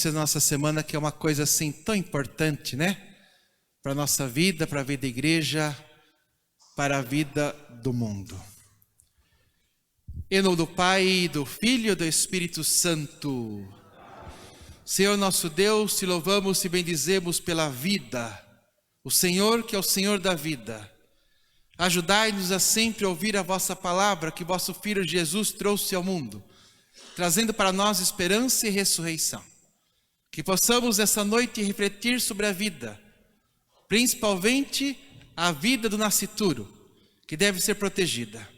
disse na nossa semana que é uma coisa assim tão importante, né? Para a nossa vida, para a vida da igreja, para a vida do mundo. Em nome do Pai, do Filho e do Espírito Santo. Senhor nosso Deus, te louvamos, te bendizemos pela vida. O Senhor que é o Senhor da vida. Ajudai-nos a sempre ouvir a vossa palavra que vosso Filho Jesus trouxe ao mundo, trazendo para nós esperança e ressurreição. Que possamos essa noite refletir sobre a vida, principalmente a vida do nascituro, que deve ser protegida.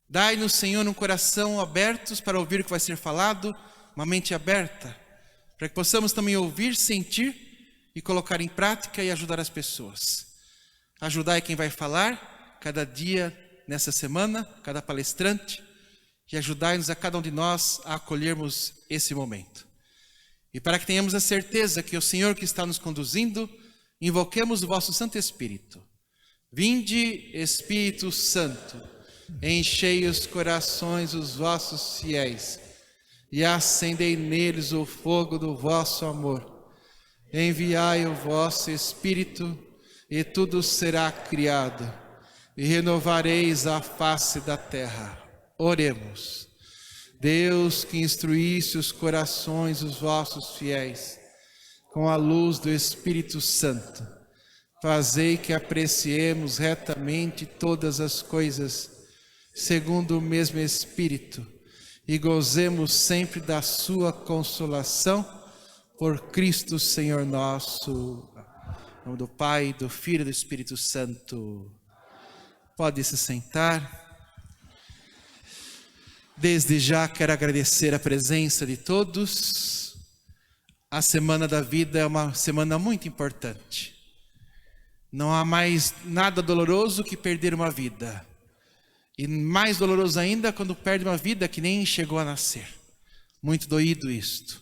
Dai-nos, Senhor, um coração aberto para ouvir o que vai ser falado, uma mente aberta, para que possamos também ouvir, sentir e colocar em prática e ajudar as pessoas. Ajudai quem vai falar cada dia nessa semana, cada palestrante, e ajudai-nos a cada um de nós a acolhermos esse momento. E para que tenhamos a certeza que o Senhor que está nos conduzindo, invoquemos o vosso Santo Espírito. Vinde, Espírito Santo, enchei os corações dos vossos fiéis e acendei neles o fogo do vosso amor. Enviai o vosso Espírito e tudo será criado e renovareis a face da terra. Oremos. Deus que instruísse os corações dos vossos fiéis com a luz do Espírito Santo, fazei que apreciemos retamente todas as coisas, segundo o mesmo Espírito, e gozemos sempre da sua consolação, por Cristo Senhor nosso. Em nome do Pai, do Filho e do Espírito Santo. Pode se sentar. Desde já quero agradecer a presença de todos. A Semana da Vida é uma semana muito importante. Não há mais nada doloroso que perder uma vida. E mais doloroso ainda quando perde uma vida que nem chegou a nascer. Muito doído isto.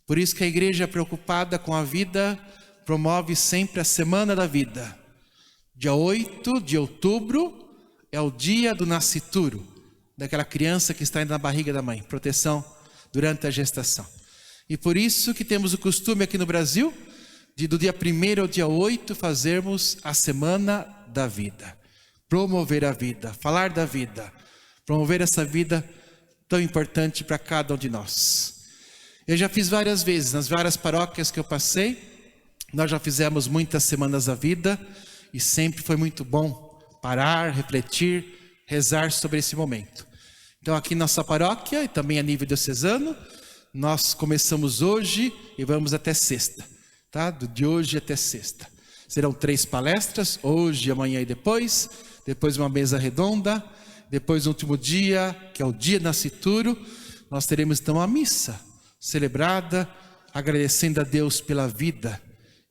Por isso que a igreja, preocupada com a vida, promove sempre a Semana da Vida. Dia 8 de outubro é o dia do nascituro, daquela criança que está ainda na barriga da mãe, proteção durante a gestação. E por isso que temos o costume aqui no Brasil, do dia 1º ao dia 8, fazermos a Semana da Vida. Promover a vida, falar da vida, promover essa vida tão importante para cada um de nós. Eu já fiz várias vezes, nas várias paróquias que eu passei, nós já fizemos muitas Semanas da Vida e sempre foi muito bom parar, refletir, rezar sobre esse momento. Então aqui na nossa paróquia e também a nível diocesano, nós começamos hoje e vamos até sexta, tá? De hoje até sexta. Serão 3 palestras, hoje, amanhã e depois uma mesa redonda, depois no último dia, que é o dia nascituro, nós teremos então a missa celebrada, agradecendo a Deus pela vida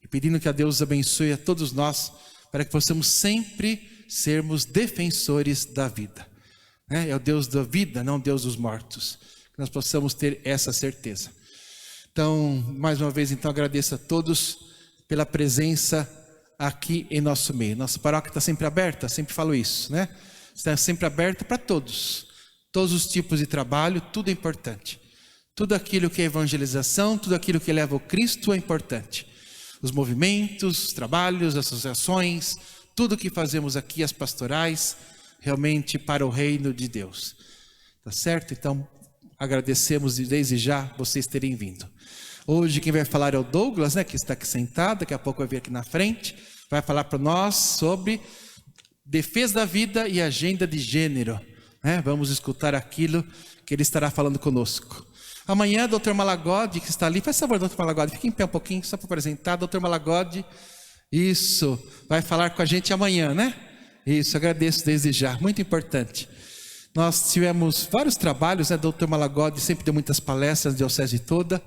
e pedindo que a Deus abençoe a todos nós, para que possamos sempre sermos defensores da vida. É o Deus da vida, não o Deus dos mortos. Que nós possamos ter essa certeza. Então, mais uma vez, então, agradeço a todos pela presença aqui em nosso meio. Nossa paróquia está sempre aberta, sempre falo isso, né? Está sempre aberta para todos. Todos os tipos de trabalho, tudo é importante. Tudo aquilo que é evangelização, tudo aquilo que leva ao Cristo é importante. Os movimentos, os trabalhos, as associações, tudo que fazemos aqui, as pastorais, realmente para o reino de Deus. Tá certo? Então, agradecemos desde já vocês terem vindo. Hoje quem vai falar é o Douglas, né, que está aqui sentado, daqui a pouco vai vir aqui na frente, vai falar para nós sobre defesa da vida e agenda de gênero. Né? Vamos escutar aquilo que ele estará falando conosco. Amanhã, Dr. Malagodi, que está ali, faz favor, Dr. Malagodi, fique em pé um pouquinho, só para apresentar. Dr. Malagodi, isso, vai falar com a gente amanhã, né? Isso, agradeço desde já, muito importante. Nós tivemos vários trabalhos, né? Dr. Malagodi sempre deu muitas palestras na diocese toda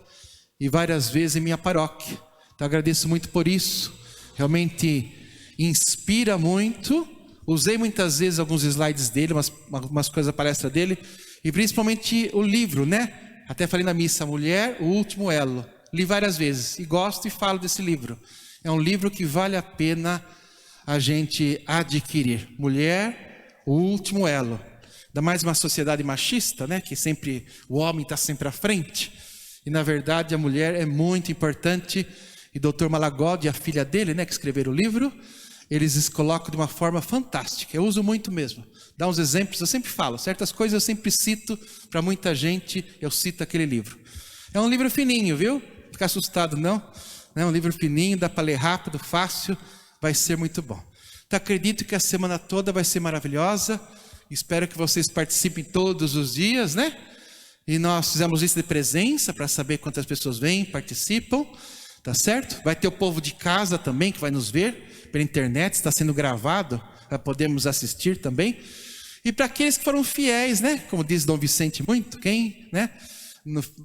e várias vezes em minha paróquia. Então agradeço muito por isso, realmente inspira muito. Usei muitas vezes alguns slides dele, umas coisas da palestra dele, e principalmente o livro, né? Até falei na missa, Mulher, o Último Elo. Li várias vezes e gosto e falo desse livro. É um livro que vale a pena a gente adquirir. Mulher, o Último Elo. Ainda mais uma sociedade machista, né? Que sempre o homem está sempre à frente. E na verdade a mulher é muito importante. E Dr. Malagodi e a filha dele, né, que escreveram o livro, eles colocam de uma forma fantástica. Eu uso muito mesmo. Dá uns exemplos, eu sempre falo. Certas coisas eu sempre cito para muita gente, eu cito aquele livro. É um livro fininho, viu? Não fica assustado não. É um livro fininho, dá para ler rápido, fácil. Vai ser muito bom. Então acredito que a semana toda vai ser maravilhosa. Espero que vocês participem todos os dias, né? E nós fizemos lista de presença para saber quantas pessoas vêm, participam. Tá certo? Vai ter o povo de casa também que vai nos ver pela internet, está sendo gravado, para podermos assistir também. E para aqueles que foram fiéis, né? Como diz Dom Vicente muito, quem, né?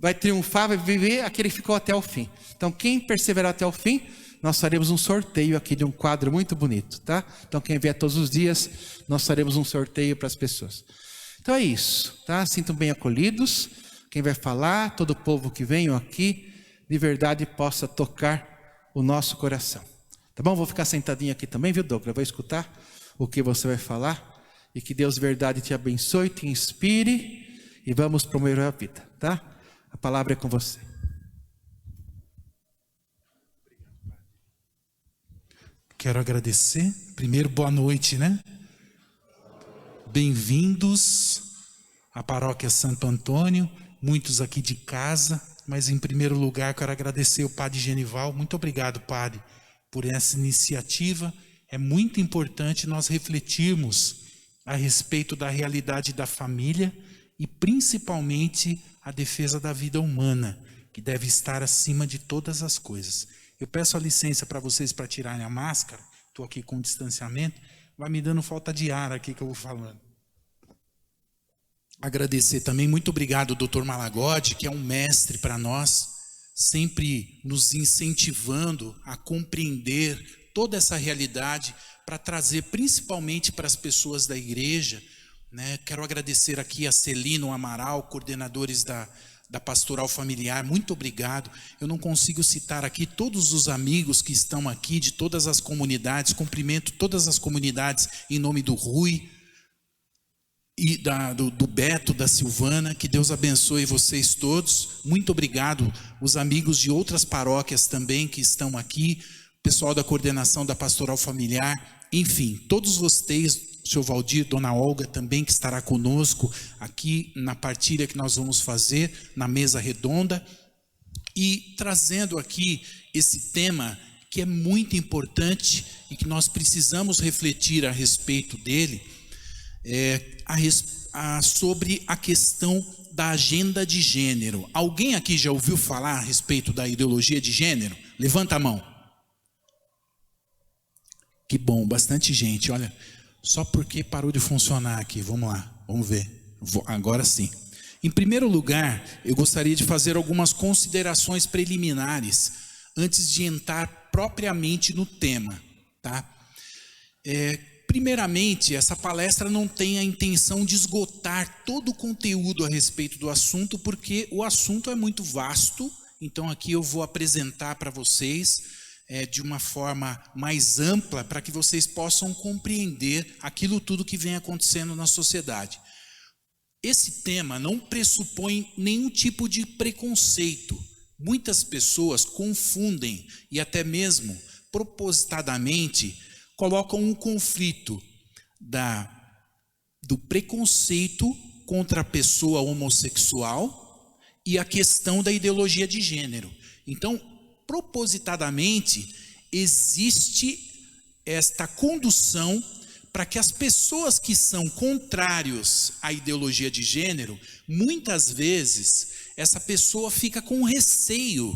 Vai triunfar, vai viver aquele que ficou até o fim. Então quem perseverar até o fim, nós faremos um sorteio aqui de um quadro muito bonito, tá? Então quem vier todos os dias, nós faremos um sorteio para as pessoas. Então é isso, tá? Sintam bem acolhidos. Quem vai falar, todo o povo que venham aqui, de verdade possa tocar o nosso coração. Tá bom? Vou ficar sentadinho aqui também, viu, Douglas? Vou escutar o que você vai falar. E que Deus de verdade te abençoe, te inspire. E vamos promover a vida, tá? A palavra é com você. Quero agradecer. Primeiro, boa noite, né? Bem-vindos à Paróquia Santo Antônio. Muitos aqui de casa. Mas em primeiro lugar quero agradecer o Padre Genival. Muito obrigado, Padre, por essa iniciativa. É muito importante nós refletirmos a respeito da realidade da família e principalmente a defesa da vida humana, que deve estar acima de todas as coisas. Eu peço a licença para vocês para tirarem a máscara. Estou aqui com distanciamento. Vai me dando falta de ar aqui que eu vou falando. Agradecer também, muito obrigado, Dr. Malagodi, que é um mestre para nós, sempre nos incentivando a compreender toda essa realidade, para trazer principalmente para as pessoas da igreja, né? Quero agradecer aqui a Celino Amaral, coordenadores da Pastoral Familiar, muito obrigado. Eu não consigo citar aqui todos os amigos que estão aqui, de todas as comunidades, cumprimento todas as comunidades em nome do Rui, e do Beto, da Silvana. Que Deus abençoe vocês todos. Muito obrigado, os amigos de outras paróquias também que estão aqui, pessoal da coordenação da Pastoral Familiar, enfim, todos vocês, Sr. Valdir, Dona Olga também, que estará conosco aqui na partilha que nós vamos fazer, na mesa redonda, e trazendo aqui esse tema que é muito importante e que nós precisamos refletir a respeito dele, sobre a questão da agenda de gênero. Alguém aqui já ouviu falar a respeito da ideologia de gênero? Levanta a mão. Que bom, bastante gente. Olha, só porque parou de funcionar aqui. Vamos lá, vamos ver. Agora sim. Em primeiro lugar, eu gostaria de fazer algumas considerações preliminares antes de entrar propriamente no tema, tá? Primeiramente, essa palestra não tem a intenção de esgotar todo o conteúdo a respeito do assunto, porque o assunto é muito vasto. Então aqui eu vou apresentar para vocês de uma forma mais ampla, para que vocês possam compreender aquilo tudo que vem acontecendo na sociedade. Esse tema não pressupõe nenhum tipo de preconceito. Muitas pessoas confundem e até mesmo propositadamente colocam um conflito do preconceito contra a pessoa homossexual e a questão da ideologia de gênero. Então, propositadamente, existe esta condução para que as pessoas que são contrários à ideologia de gênero, muitas vezes, essa pessoa fica com receio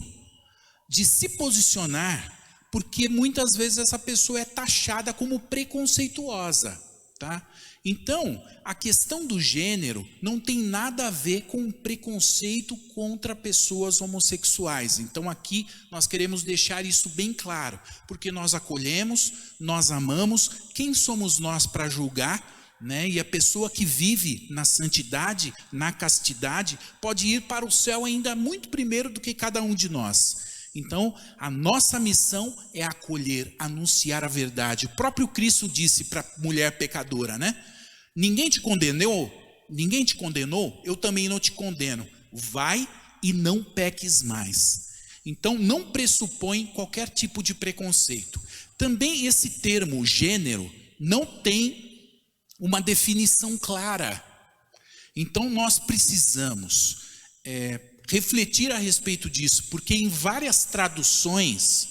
de se posicionar, porque muitas vezes essa pessoa é taxada como preconceituosa, tá? Então, a questão do gênero não tem nada a ver com preconceito contra pessoas homossexuais. Então aqui nós queremos deixar isso bem claro, porque nós acolhemos, nós amamos. Quem somos nós para julgar, né? E a pessoa que vive na santidade, na castidade, pode ir para o céu ainda muito primeiro do que cada um de nós. Então, a nossa missão é acolher, anunciar a verdade. O próprio Cristo disse para a mulher pecadora, né? Ninguém te condenou, eu também não te condeno. Vai e não peques mais. Então, não pressupõe qualquer tipo de preconceito. Também esse termo gênero não tem uma definição clara. Então, nós precisamos refletir a respeito disso, porque em várias traduções,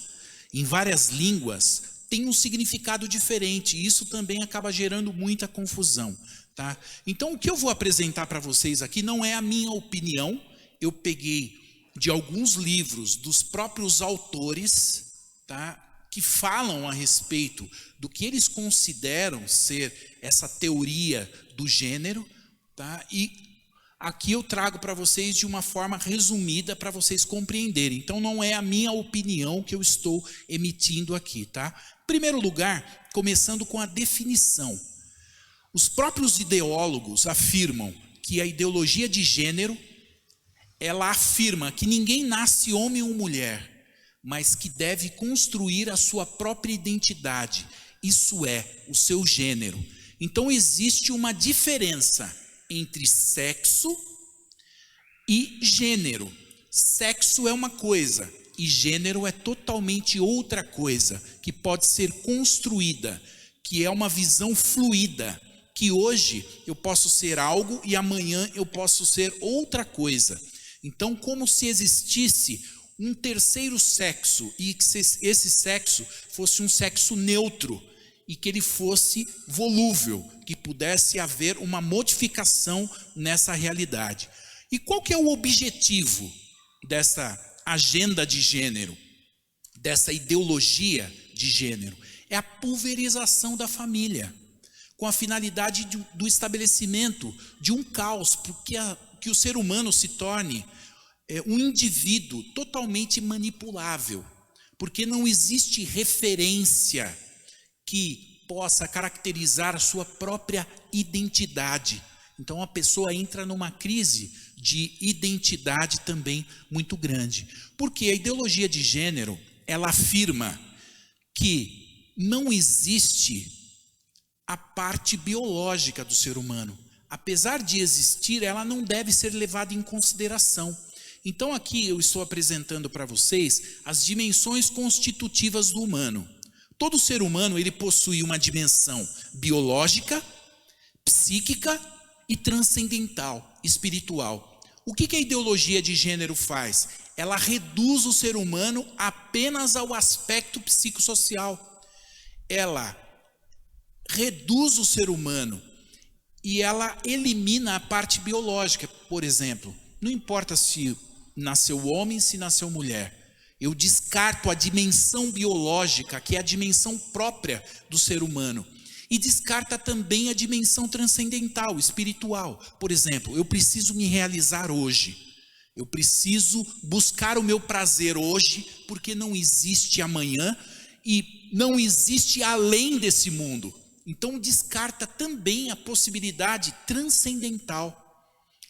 em várias línguas, tem um significado diferente, e isso também acaba gerando muita confusão, tá? Então, o que eu vou apresentar para vocês aqui não é a minha opinião, eu peguei de alguns livros dos próprios autores, tá, que falam a respeito do que eles consideram ser essa teoria do gênero, tá? E aqui eu trago para vocês de uma forma resumida para vocês compreenderem. Então não é a minha opinião que eu estou emitindo aqui, tá? Em primeiro lugar, começando com a definição. Os próprios ideólogos afirmam que a ideologia de gênero, ela afirma que ninguém nasce homem ou mulher, mas que deve construir a sua própria identidade, isso é, o seu gênero. Então existe uma diferença entre sexo e gênero. Sexo é uma coisa e gênero é totalmente outra coisa, que pode ser construída, que é uma visão fluida, que hoje eu posso ser algo e amanhã eu posso ser outra coisa. Então, como se existisse um terceiro sexo e que esse sexo fosse um sexo neutro e que ele fosse volúvel, que pudesse haver uma modificação nessa realidade. E qual que é o objetivo dessa agenda de gênero, dessa ideologia de gênero? É a pulverização da família, com a finalidade do estabelecimento de um caos, porque que o ser humano se torne um indivíduo totalmente manipulável, porque não existe referência que possa caracterizar a sua própria identidade. Então a pessoa entra numa crise de identidade também muito grande. Porque a ideologia de gênero, ela afirma que não existe a parte biológica do ser humano. Apesar de existir, ela não deve ser levada em consideração. Então aqui eu estou apresentando para vocês as dimensões constitutivas do humano. Todo ser humano, ele possui uma dimensão biológica, psíquica e transcendental, espiritual. O que a ideologia de gênero faz? Ela reduz o ser humano apenas ao aspecto psicossocial. Ela reduz o ser humano e ela elimina a parte biológica. Por exemplo, não importa se nasceu homem, se nasceu mulher. Eu descarto a dimensão biológica, que é a dimensão própria do ser humano. E descarta também a dimensão transcendental, espiritual. Por exemplo, eu preciso me realizar hoje. Eu preciso buscar o meu prazer hoje, porque não existe amanhã e não existe além desse mundo. Então descarta também a possibilidade transcendental.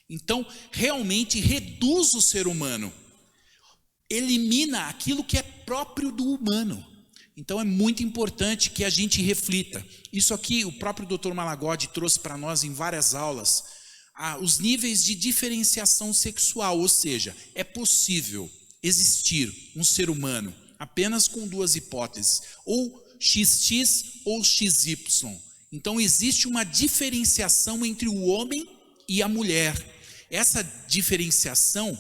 Então realmente reduz o ser humano. Elimina aquilo que é próprio do humano. Então é muito importante que a gente reflita. Isso aqui o próprio Dr. Malagodi trouxe para nós em várias aulas. Os níveis de diferenciação sexual, ou seja, é possível existir um ser humano apenas com duas hipóteses, ou XX ou XY. Então existe uma diferenciação entre o homem e a mulher. Essa diferenciação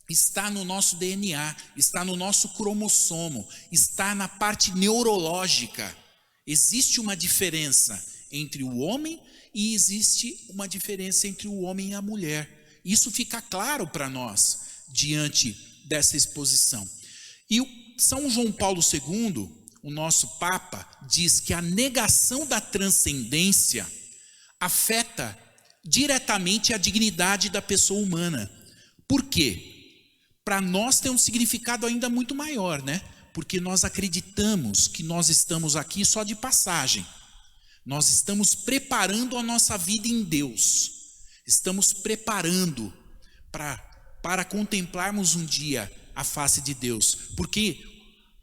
está no nosso DNA, está no nosso cromossomo, está na parte neurológica. Existe uma diferença entre o homem e existe uma diferença entre o homem e a mulher. Isso fica claro para nós diante dessa exposição. E o São João Paulo II, o nosso Papa, diz que a negação da transcendência afeta diretamente a dignidade da pessoa humana. Por quê? Para nós tem um significado ainda muito maior, né? Porque nós acreditamos que nós estamos aqui só de passagem. Nós estamos preparando a nossa vida em Deus. Estamos preparando para contemplarmos um dia a face de Deus. Porque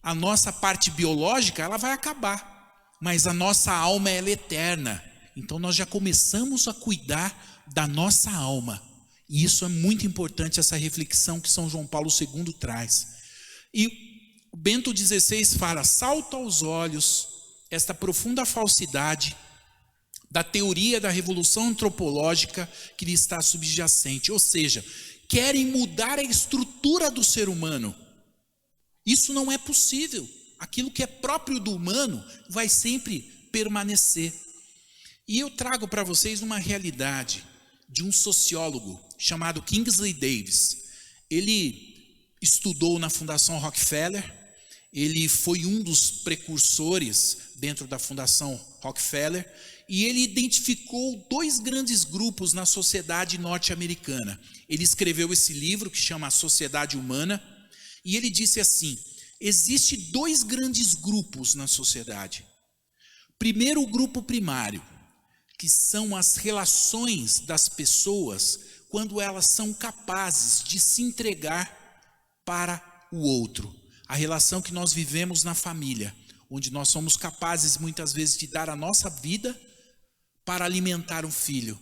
a nossa parte biológica, ela vai acabar. Mas a nossa alma, ela é eterna. Então nós já começamos a cuidar da nossa alma. E isso é muito importante, essa reflexão que São João Paulo II traz. E Bento XVI fala: salta aos olhos esta profunda falsidade da teoria da revolução antropológica que lhe está subjacente. Ou seja, querem mudar a estrutura do ser humano. Isso não é possível. Aquilo que é próprio do humano vai sempre permanecer. E eu trago para vocês uma realidade de um sociólogo chamado Kingsley Davis. Ele estudou na Fundação Rockefeller, ele foi um dos precursores dentro da Fundação Rockefeller, e ele identificou dois grandes grupos na sociedade norte-americana. Ele escreveu esse livro que chama A Sociedade Humana, e ele disse assim: existe dois grandes grupos na sociedade. Primeiro, o grupo primário, que são as relações das pessoas quando elas são capazes de se entregar para o outro. A relação que nós vivemos na família, onde nós somos capazes muitas vezes de dar a nossa vida para alimentar um filho.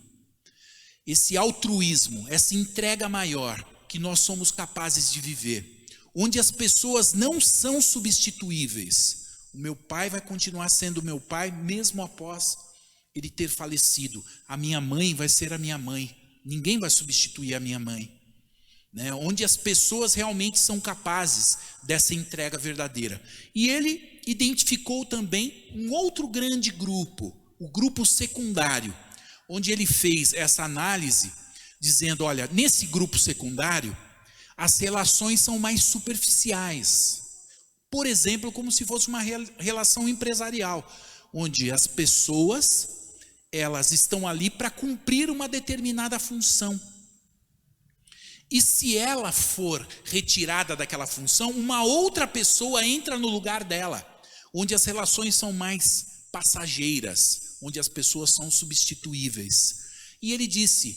Esse altruísmo, essa entrega maior que nós somos capazes de viver, onde as pessoas não são substituíveis. O meu pai vai continuar sendo meu pai mesmo após ele ter falecido. A minha mãe vai ser a minha mãe. Ninguém vai substituir a minha mãe. Onde as pessoas realmente são capazes dessa entrega verdadeira. E ele identificou também um outro grande grupo, o grupo secundário, onde ele fez essa análise, dizendo: olha, nesse grupo secundário, as relações são mais superficiais. Por exemplo, como se fosse uma relação empresarial, onde as pessoas, elas estão ali para cumprir uma determinada função. E se ela for retirada daquela função, uma outra pessoa entra no lugar dela, onde as relações são mais passageiras, onde as pessoas são substituíveis. E ele disse,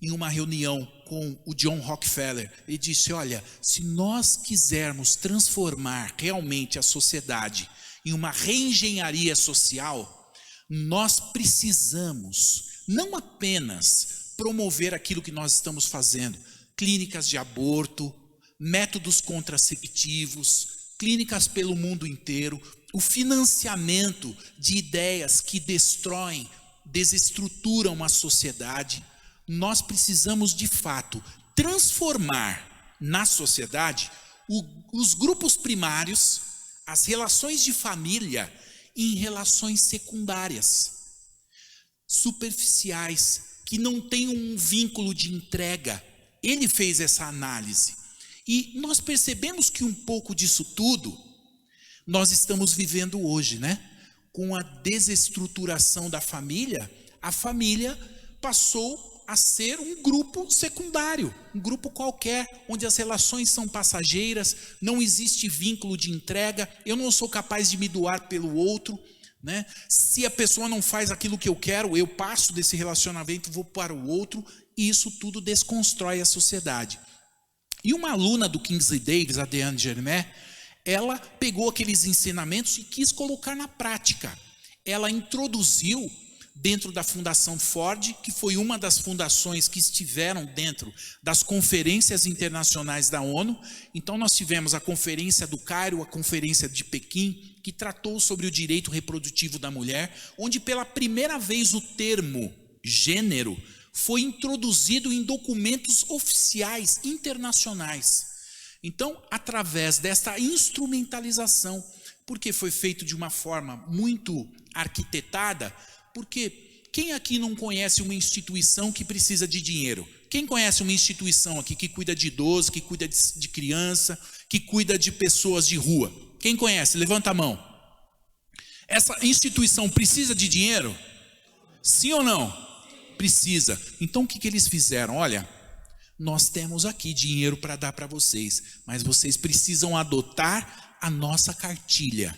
em uma reunião com o John Rockefeller, ele disse: olha, se nós quisermos transformar realmente a sociedade em uma reengenharia social, nós precisamos não apenas promover aquilo que nós estamos fazendo, clínicas de aborto, métodos contraceptivos, clínicas pelo mundo inteiro, o financiamento de ideias que destroem, desestruturam a sociedade. Nós precisamos, de fato, transformar na sociedade os grupos primários, as relações de família, em relações secundárias, superficiais, que não têm um vínculo de entrega. Ele fez essa análise. E nós percebemos que um pouco disso tudo nós estamos vivendo hoje, Com a desestruturação da família, a família passou a ser um grupo secundário, um grupo qualquer, onde as relações são passageiras, não existe vínculo de entrega, eu não sou capaz de me doar pelo outro, Se a pessoa não faz aquilo que eu quero, eu passo desse relacionamento, vou para o outro, e isso tudo desconstrói a sociedade. E uma aluna do Kingsley Davis, a Diane Germain, ela pegou aqueles ensinamentos e quis colocar na prática. Ela introduziu dentro da Fundação Ford, que foi uma das fundações que estiveram dentro das conferências internacionais da ONU. Então nós tivemos a Conferência do Cairo, a Conferência de Pequim, que tratou sobre o direito reprodutivo da mulher, onde pela primeira vez o termo gênero foi introduzido em documentos oficiais internacionais. Então, através dessa instrumentalização, porque foi feito de uma forma muito arquitetada, porque quem aqui não conhece uma instituição que precisa de dinheiro? Quem conhece uma instituição aqui que cuida de idoso, que cuida de criança, que cuida de pessoas de rua? Quem conhece? Levanta a mão. Essa instituição precisa de dinheiro? Sim ou não? Precisa. Então o que eles fizeram? Olha, nós temos aqui dinheiro para dar para vocês, mas vocês precisam adotar a nossa cartilha.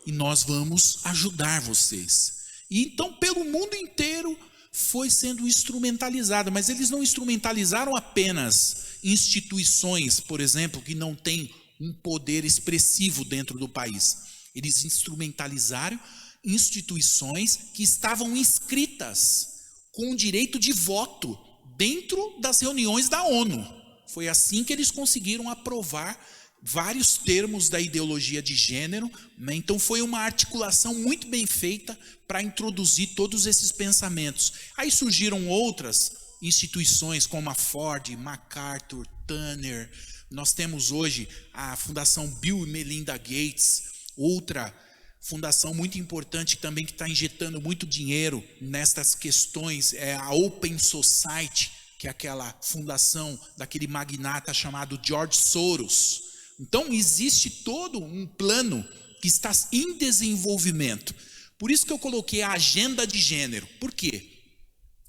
E nós vamos ajudar vocês. E então pelo mundo inteiro foi sendo instrumentalizado, mas eles não instrumentalizaram apenas instituições, por exemplo, que não têm um poder expressivo dentro do país. Eles instrumentalizaram instituições que estavam inscritas com o direito de voto dentro das reuniões da ONU. Foi assim que eles conseguiram aprovar vários termos da ideologia de gênero, né? Então foi uma articulação muito bem feita para introduzir todos esses pensamentos. Aí surgiram outras instituições como a Ford, MacArthur, Turner. Nós temos hoje a Fundação Bill e Melinda Gates, outra fundação muito importante também que está injetando muito dinheiro nestas questões, é a Open Society, que é aquela fundação daquele magnata chamado George Soros. Então existe todo um plano que está em desenvolvimento. Por isso que eu coloquei a agenda de gênero. Por quê?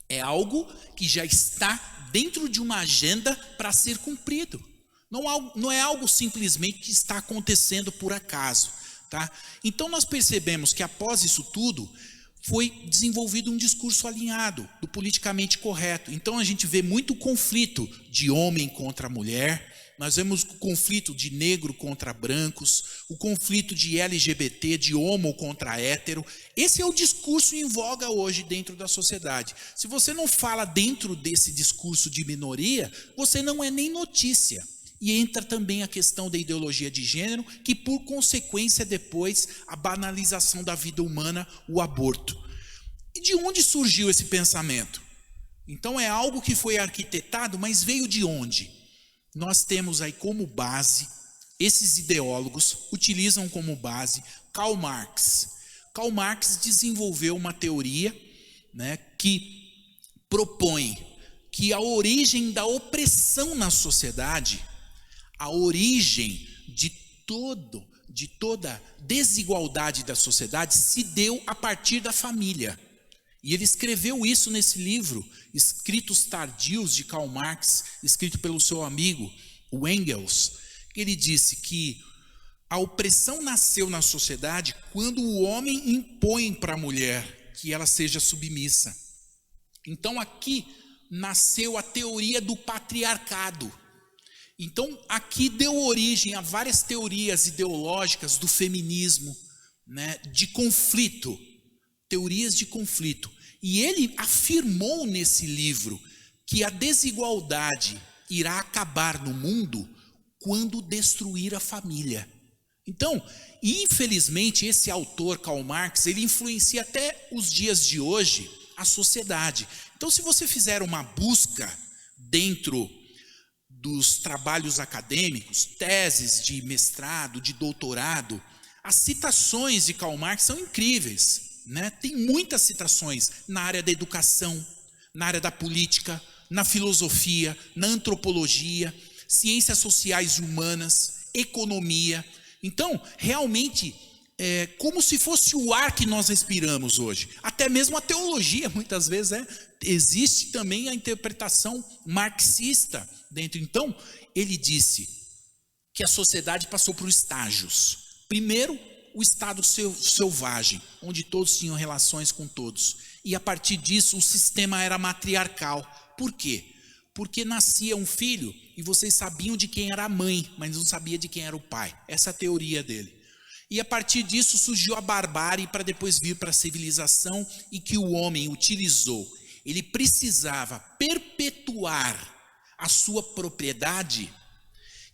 É algo que já está dentro de uma agenda para ser cumprido. Não é algo simplesmente que está acontecendo por acaso. Tá? Então nós percebemos que após isso tudo, foi desenvolvido um discurso alinhado, do politicamente correto. Então a gente vê muito conflito de homem contra mulher, nós vemos o conflito de negro contra brancos, o conflito de LGBT, de homo contra hétero. Esse é o discurso em voga hoje dentro da sociedade. Se você não fala dentro desse discurso de minoria, você não é nem notícia. E entra também a questão da ideologia de gênero, que por consequência depois a banalização da vida humana, o aborto. E de onde surgiu esse pensamento? Então é algo que foi arquitetado, mas veio de onde? Nós temos aí como base, esses ideólogos utilizam como base Karl Marx. Karl Marx desenvolveu uma teoria, né, que propõe que a origem da opressão na sociedade, a origem de toda desigualdade da sociedade se deu a partir da família. E ele escreveu isso nesse livro, Escritos Tardios de Karl Marx, escrito pelo seu amigo, o Engels. Ele disse que a opressão nasceu na sociedade quando o homem impõe para a mulher que ela seja submissa. Então aqui nasceu a teoria do patriarcado. Então, aqui deu origem a várias teorias ideológicas do feminismo, né, de conflito, teorias de conflito. E ele afirmou nesse livro que a desigualdade irá acabar no mundo quando destruir a família. Então, infelizmente, esse autor, Karl Marx, ele influencia até os dias de hoje a sociedade. Então, se você fizer uma busca dentro dos trabalhos acadêmicos, teses de mestrado, de doutorado, as citações de Karl Marx são incríveis, né? Tem muitas citações na área da educação, na área da política, na filosofia, na antropologia, ciências sociais e humanas, economia. Então, realmente, é como se fosse o ar que nós respiramos hoje. Até mesmo a teologia, muitas vezes, existe também a interpretação marxista dentro. Então, ele disse que a sociedade passou por estágios. Primeiro, o estado selvagem, onde todos tinham relações com todos. E a partir disso, o sistema era matriarcal. Por quê? Porque nascia um filho e vocês sabiam de quem era a mãe, mas não sabia de quem era o pai. Essa é a teoria dele. E a partir disso surgiu a barbárie para depois vir para a civilização e que o homem utilizou. Ele precisava perpetuar a sua propriedade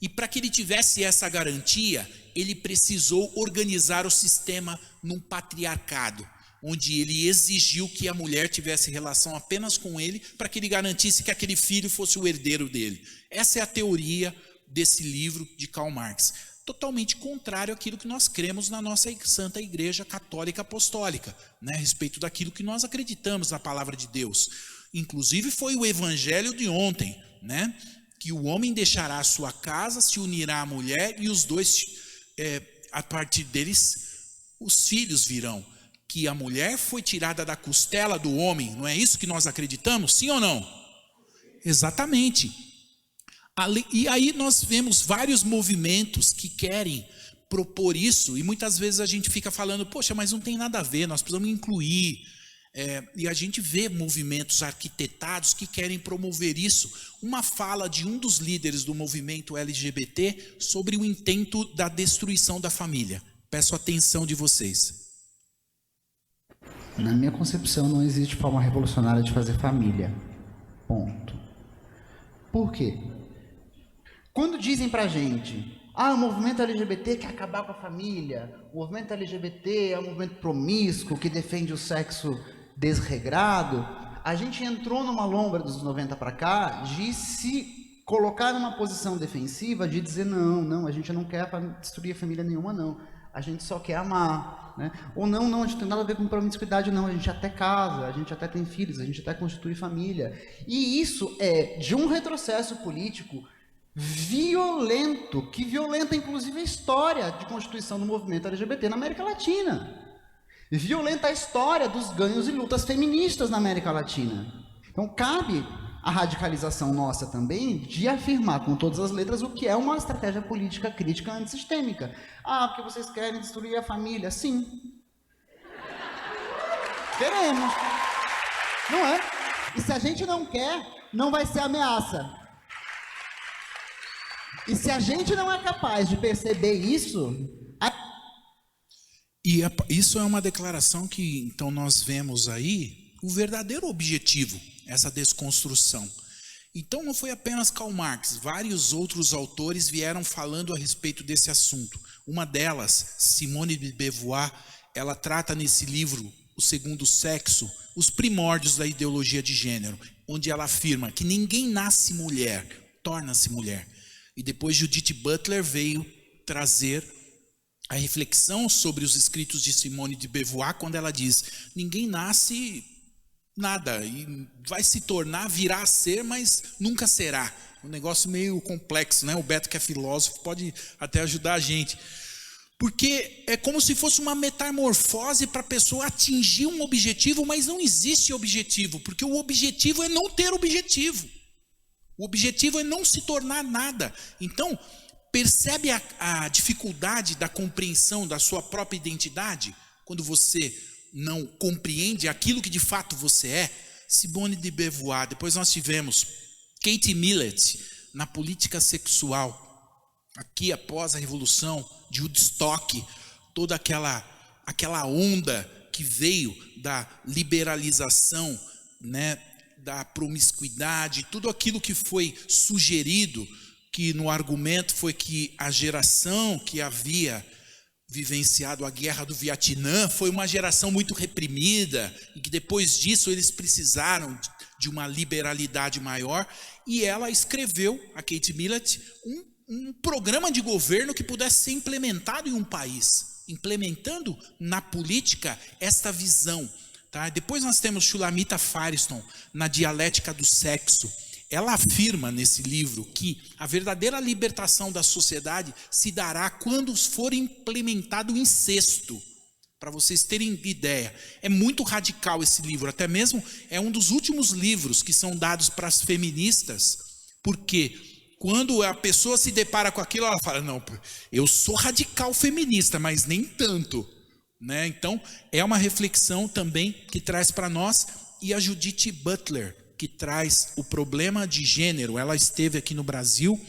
e para que ele tivesse essa garantia, ele precisou organizar o sistema num patriarcado, onde ele exigiu que a mulher tivesse relação apenas com ele para que ele garantisse que aquele filho fosse o herdeiro dele. Essa é a teoria desse livro de Karl Marx. Totalmente contrário àquilo que nós cremos na nossa Santa Igreja Católica Apostólica, né, a respeito daquilo que nós acreditamos na palavra de Deus. Inclusive foi o evangelho de ontem, né, que o homem deixará a sua casa, se unirá à mulher e os dois, a partir deles, os filhos virão. Que a mulher foi tirada da costela do homem, não é isso que nós acreditamos? Sim ou não? Exatamente. E aí nós vemos vários movimentos que querem propor isso, e muitas vezes a gente fica falando, poxa, mas não tem nada a ver, nós precisamos incluir. E a gente vê movimentos arquitetados que querem promover isso. Uma fala de um dos líderes do movimento LGBT sobre o intento da destruição da família. Peço a atenção de vocês. Na minha concepção, não existe forma revolucionária de fazer família. Ponto. Por quê? Quando dizem pra gente, o movimento LGBT quer acabar com a família, o movimento LGBT é um movimento promíscuo que defende o sexo desregrado, a gente entrou numa lombra dos 90 para cá de se colocar numa posição defensiva, de dizer não, a gente não quer destruir a família nenhuma, não. A gente só quer amar, né? Ou não, a gente não tem nada a ver com promiscuidade, não. A gente até casa, a gente até tem filhos, a gente até constitui família. E isso é de um retrocesso político violento, que violenta inclusive a história de constituição do movimento LGBT na América Latina. Violenta a história dos ganhos e lutas feministas na América Latina. Então cabe a radicalização nossa também de afirmar com todas as letras o que é uma estratégia política crítica antissistêmica. Porque vocês querem destruir a família? Sim. Queremos. Não é? E se a gente não quer, não vai ser ameaça. E se a gente não é capaz de perceber isso... Isso é uma declaração que, então, nós vemos aí o verdadeiro objetivo, essa desconstrução. Então, não foi apenas Karl Marx, vários outros autores vieram falando a respeito desse assunto. Uma delas, Simone de Beauvoir, ela trata nesse livro, O Segundo Sexo, os primórdios da ideologia de gênero, onde ela afirma que ninguém nasce mulher, torna-se mulher. E depois Judith Butler veio trazer a reflexão sobre os escritos de Simone de Beauvoir, quando ela diz, ninguém nasce nada, e vai se tornar, virá a ser, mas nunca será. Um negócio meio complexo, né? O Beto, que é filósofo, pode até ajudar a gente. Porque é como se fosse uma metamorfose para a pessoa atingir um objetivo, mas não existe objetivo, porque o objetivo é não ter objetivo. O objetivo é não se tornar nada. Então, percebe a dificuldade da compreensão da sua própria identidade? Quando você não compreende aquilo que de fato você é? Simone de Beauvoir. Depois nós tivemos Kate Millett na política sexual. Aqui após a Revolução de Woodstock, toda aquela onda que veio da liberalização, né, da promiscuidade, tudo aquilo que foi sugerido, que no argumento foi que a geração que havia vivenciado a guerra do Vietnã foi uma geração muito reprimida e que depois disso eles precisaram de uma liberalidade maior, e ela escreveu, a Kate Millett, um programa de governo que pudesse ser implementado em um país, implementando na política esta visão. Tá? Depois nós temos Shulamita Firestone na Dialética do Sexo. Ela afirma nesse livro que a verdadeira libertação da sociedade se dará quando for implementado o incesto. Para vocês terem ideia, é muito radical esse livro, até mesmo é um dos últimos livros que são dados para as feministas, porque quando a pessoa se depara com aquilo, ela fala, não, eu sou radical feminista, mas nem tanto. Né? Então, é uma reflexão também que traz para nós, e a Judith Butler, que traz o problema de gênero. Ela esteve aqui no Brasil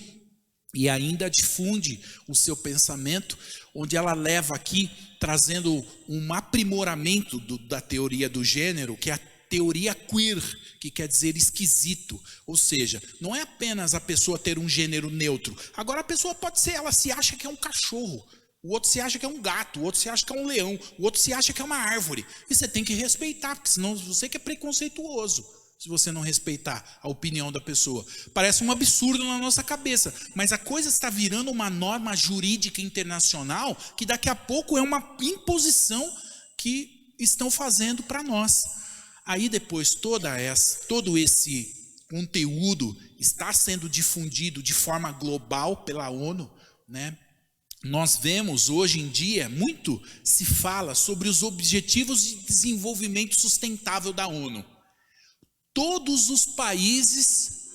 e ainda difunde o seu pensamento, onde ela leva aqui, trazendo um aprimoramento da teoria do gênero, que é a teoria queer, que quer dizer esquisito. Ou seja, não é apenas a pessoa ter um gênero neutro. Agora a pessoa pode ser, ela se acha que é um cachorro, o outro se acha que é um gato, o outro se acha que é um leão, o outro se acha que é uma árvore. E você tem que respeitar, porque senão você que é preconceituoso, se você não respeitar a opinião da pessoa. Parece um absurdo na nossa cabeça, mas a coisa está virando uma norma jurídica internacional que daqui a pouco é uma imposição que estão fazendo para nós. Aí depois todo esse conteúdo está sendo difundido de forma global pela ONU, né? Nós vemos hoje em dia, muito se fala sobre os objetivos de desenvolvimento sustentável da ONU. Todos os países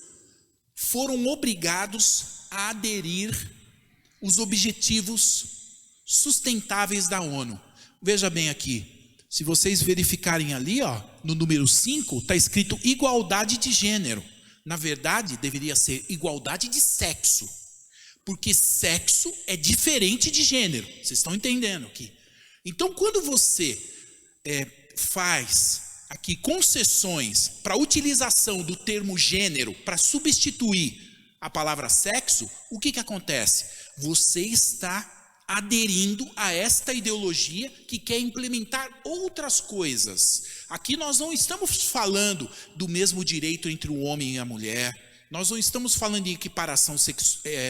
foram obrigados a aderir aos objetivos sustentáveis da ONU. Veja bem aqui, se vocês verificarem ali, no número 5, está escrito igualdade de gênero. Na verdade, deveria ser igualdade de sexo, porque sexo é diferente de gênero. Vocês estão entendendo aqui? Então, quando você faz aqui concessões para a utilização do termo gênero para substituir a palavra sexo, o que acontece? Você está aderindo a esta ideologia que quer implementar outras coisas. Aqui nós não estamos falando do mesmo direito entre o homem e a mulher, nós não estamos falando de equiparação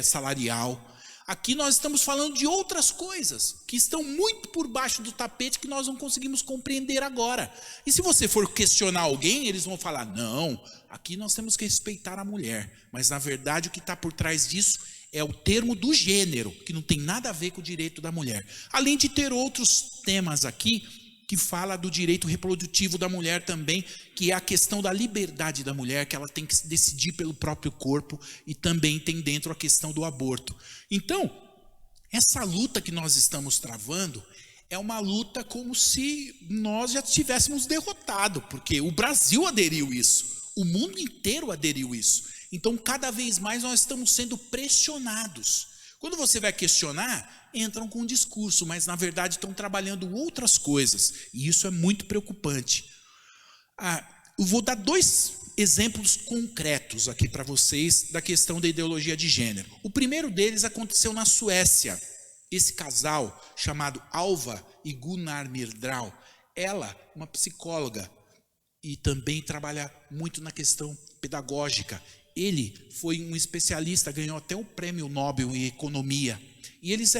salarial. Aqui nós estamos falando de outras coisas que estão muito por baixo do tapete que nós não conseguimos compreender agora. E se você for questionar alguém, eles vão falar, não, aqui nós temos que respeitar a mulher. Mas na verdade o que está por trás disso é o termo do gênero, que não tem nada a ver com o direito da mulher. Além de ter outros temas aqui que fala do direito reprodutivo da mulher também, que é a questão da liberdade da mulher, que ela tem que se decidir pelo próprio corpo, e também tem dentro a questão do aborto. Então, essa luta que nós estamos travando é uma luta como se nós já tivéssemos derrotado, porque o Brasil aderiu isso, o mundo inteiro aderiu isso. Então, cada vez mais nós estamos sendo pressionados. Quando você vai questionar, entram com um discurso, mas na verdade estão trabalhando outras coisas. E isso é muito preocupante. Eu vou dar 2 exemplos concretos aqui para vocês da questão da ideologia de gênero. O primeiro deles aconteceu na Suécia. Esse casal, chamado Alva e Gunnar Myrdal, ela, uma psicóloga, e também trabalha muito na questão pedagógica. Ele foi um especialista, ganhou até o prêmio Nobel em economia. E eles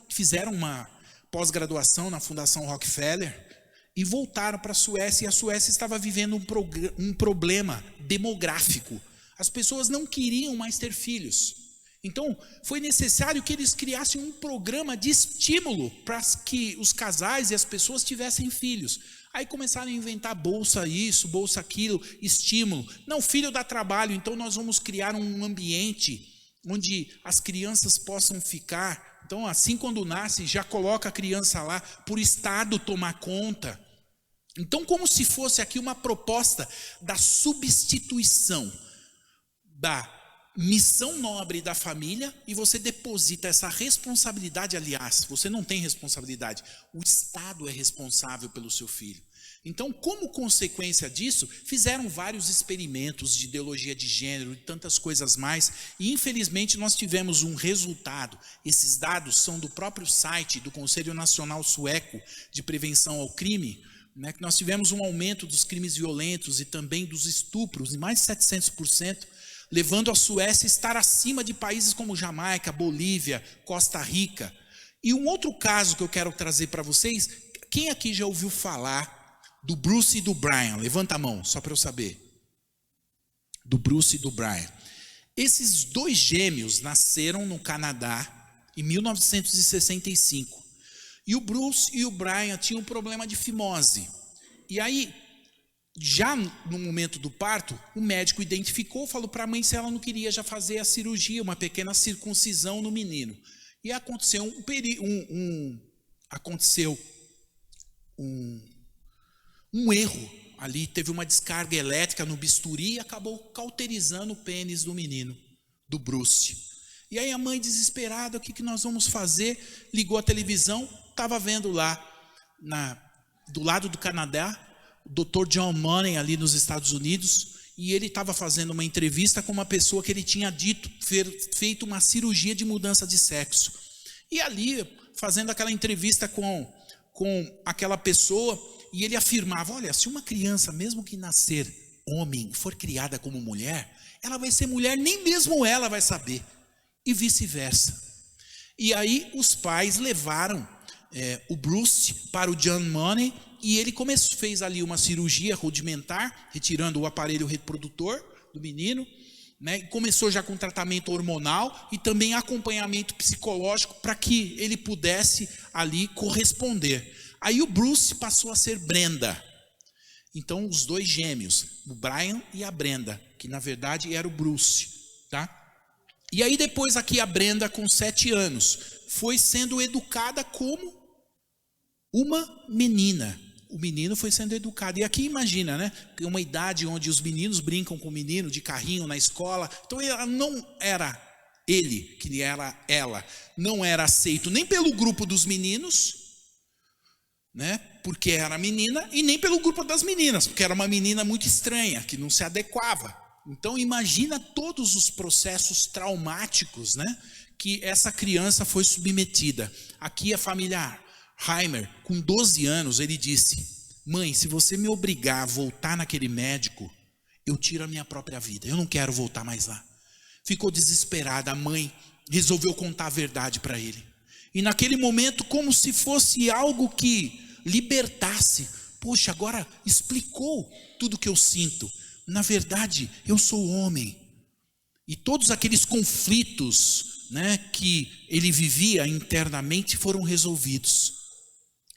fizeram uma pós-graduação na Fundação Rockefeller e voltaram para a Suécia. E a Suécia estava vivendo um problema demográfico. As pessoas não queriam mais ter filhos. Então, foi necessário que eles criassem um programa de estímulo para que os casais e as pessoas tivessem filhos. Aí começaram a inventar bolsa isso, bolsa aquilo, estímulo. Não, filho dá trabalho, então nós vamos criar um ambiente onde as crianças possam ficar. Então, assim quando nasce, já coloca a criança lá, por Estado tomar conta. Então, como se fosse aqui uma proposta da substituição da missão nobre da família, e você deposita essa responsabilidade. Aliás, você não tem responsabilidade, o Estado é responsável pelo seu filho. Então, como consequência disso, fizeram vários experimentos de ideologia de gênero e tantas coisas mais, e infelizmente nós tivemos um resultado. Esses dados são do próprio site do Conselho Nacional Sueco de Prevenção ao Crime, né, que nós tivemos um aumento dos crimes violentos e também dos estupros em mais de 700%, levando a Suécia a estar acima de países como Jamaica, Bolívia, Costa Rica. E um outro caso que eu quero trazer para vocês, quem aqui já ouviu falar do Bruce e do Brian? Levanta a mão, só para eu saber. Do Bruce e do Brian. Esses 2 gêmeos nasceram no Canadá em 1965. E o Bruce e o Brian tinham um problema de fimose. E aí, já no momento do parto, o médico identificou, falou para a mãe se ela não queria já fazer a cirurgia, uma pequena circuncisão no menino. E aconteceu um erro ali, teve uma descarga elétrica no bisturi e acabou cauterizando o pênis do menino, do Bruce. E aí a mãe desesperada, o que nós vamos fazer? Ligou a televisão, estava vendo lá, do lado do Canadá, o Dr. John Money ali nos Estados Unidos, e ele estava fazendo uma entrevista com uma pessoa que ele tinha feito uma cirurgia de mudança de sexo. E ali, fazendo aquela entrevista com aquela pessoa, e ele afirmava, olha, se uma criança, mesmo que nascer homem, for criada como mulher, ela vai ser mulher, nem mesmo ela vai saber, e vice-versa. E aí os pais levaram o Bruce para o John Money, e ele fez ali uma cirurgia rudimentar, retirando o aparelho reprodutor do menino, né? Começou já com tratamento hormonal e também acompanhamento psicológico para que ele pudesse ali corresponder. Aí o Bruce passou a ser Brenda. Então os 2 gêmeos, o Brian e a Brenda, que na verdade era o Bruce, tá? E aí depois aqui a Brenda, com 7 anos, foi sendo educada como uma menina. O menino foi sendo educado. E aqui imagina, né? Tem uma idade onde os meninos brincam com o menino de carrinho na escola. Então ela não era ele, que era ela. Não era aceito nem pelo grupo dos meninos, né? porque era menina, e nem pelo grupo das meninas, porque era uma menina muito estranha, que não se adequava. Então imagina todos os processos traumáticos, né, que essa criança foi submetida. Aqui a família Heimer, com 12 anos, ele disse: mãe, se você me obrigar a voltar naquele médico, eu tiro a minha própria vida, eu não quero voltar mais lá. Ficou desesperada, a mãe resolveu contar a verdade para ele. E naquele momento, como se fosse algo que libertasse, poxa, agora explicou tudo que eu sinto. Na verdade, eu sou homem. E todos aqueles conflitos, né, que ele vivia internamente foram resolvidos.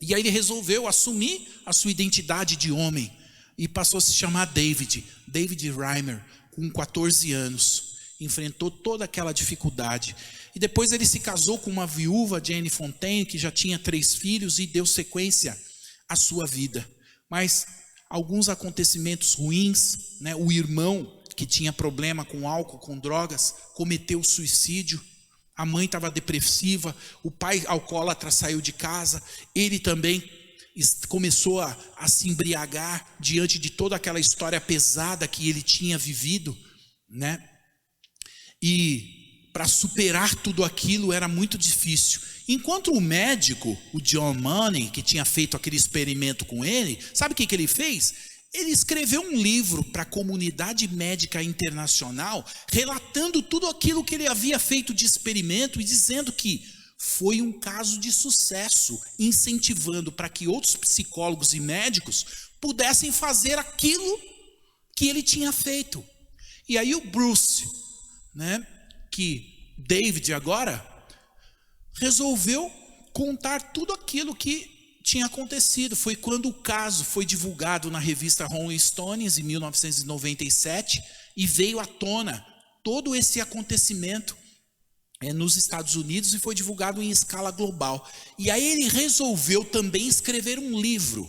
E aí ele resolveu assumir a sua identidade de homem e passou a se chamar David Reimer, com 14 anos. Enfrentou toda aquela dificuldade. E depois ele se casou com uma viúva, Jane Fontaine, que já tinha 3 filhos e deu sequência à sua vida. Mas alguns acontecimentos ruins, né? O irmão, que tinha problema com álcool, com drogas, cometeu suicídio. A mãe estava depressiva, o pai alcoólatra saiu de casa, ele também começou a se embriagar diante de toda aquela história pesada que ele tinha vivido, né? E para superar tudo aquilo era muito difícil. Enquanto o médico, o John Money, que tinha feito aquele experimento com ele, sabe o que ele fez? Ele escreveu um livro para a comunidade médica internacional, relatando tudo aquilo que ele havia feito de experimento e dizendo que foi um caso de sucesso, incentivando para que outros psicólogos e médicos pudessem fazer aquilo que ele tinha feito. E aí o Bruce, né, que David agora resolveu contar tudo aquilo que tinha acontecido. Foi quando o caso foi divulgado na revista Rolling Stones em 1997 e veio à tona todo esse acontecimento nos Estados Unidos e foi divulgado em escala global. E aí ele resolveu também escrever um livro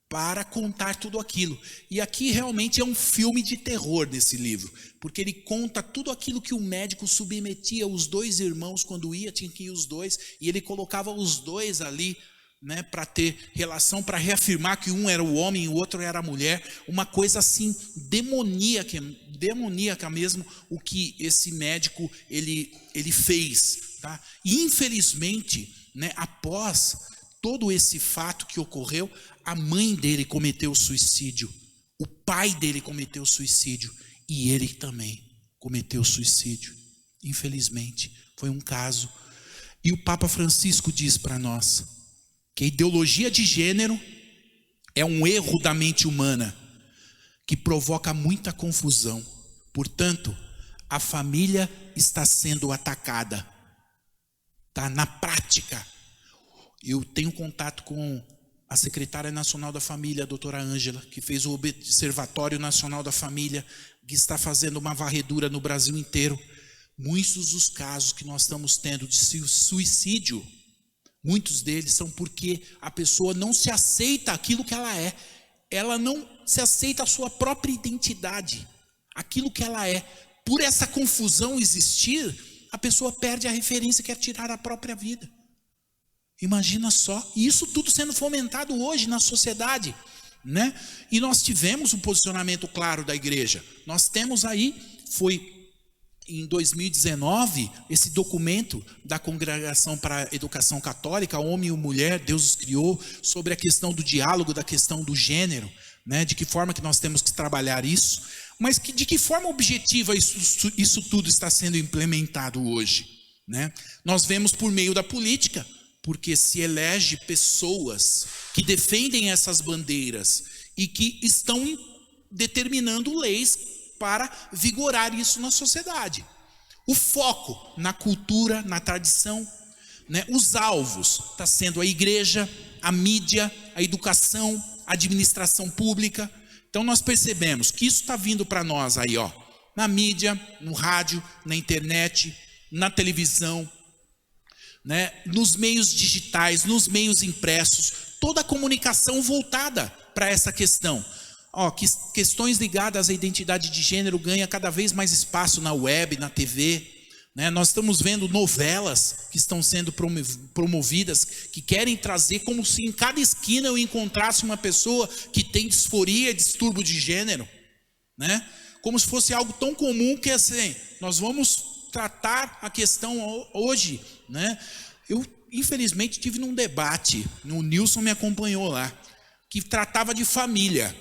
para contar tudo aquilo. E aqui realmente é um filme de terror nesse livro, porque ele conta tudo aquilo que o médico submetia os 2 irmãos quando tinha que ir os 2, e ele colocava os 2 ali, né, para ter relação, para reafirmar que um era o homem e o outro era a mulher, uma coisa assim demoníaca mesmo, o que esse médico ele fez, tá? E infelizmente, né, após todo esse fato que ocorreu, a mãe dele cometeu suicídio, o pai dele cometeu suicídio e ele também cometeu suicídio. Infelizmente, foi um caso. E o Papa Francisco diz para nós que a ideologia de gênero é um erro da mente humana que provoca muita confusão. Portanto, a família está sendo atacada. Tá? Na prática, eu tenho contato com a secretária nacional da família, a doutora Ângela, que fez o Observatório Nacional da Família, que está fazendo uma varredura no Brasil inteiro. Muitos dos casos que nós estamos tendo de suicídio, muitos deles são porque a pessoa não se aceita aquilo que ela é. Ela não se aceita a sua própria identidade, aquilo que ela é. Por essa confusão existir, a pessoa perde a referência e quer tirar a própria vida. Imagina só, e isso tudo sendo fomentado hoje na sociedade, né? E nós tivemos um posicionamento claro da igreja. Nós temos aí, foi em 2019, esse documento da Congregação para a Educação Católica, Homem e Mulher, Deus os criou, sobre a questão do diálogo, da questão do gênero, né? De que forma que nós temos que trabalhar isso, mas de que forma objetiva isso tudo está sendo implementado hoje, né? Nós vemos por meio da política, porque se elege pessoas que defendem essas bandeiras e que estão determinando leis para vigorar isso na sociedade. O foco na cultura, na tradição, né? Os alvos está sendo a igreja, a mídia, a educação, a administração pública. Então nós percebemos que isso está vindo para nós aí, ó, na mídia, no rádio, na internet, na televisão, né, nos meios digitais, nos meios impressos, toda a comunicação voltada para essa questão. Questões ligadas à identidade de gênero ganham cada vez mais espaço na web, na TV, né? Nós estamos vendo novelas que estão sendo promovidas, que querem trazer como se em cada esquina eu encontrasse uma pessoa que tem disforia, distúrbio de gênero, né? Como se fosse algo tão comum que assim, nós vamos tratar a questão hoje, né? Eu, infelizmente, tive num debate, o Nilson me acompanhou lá, que tratava de família.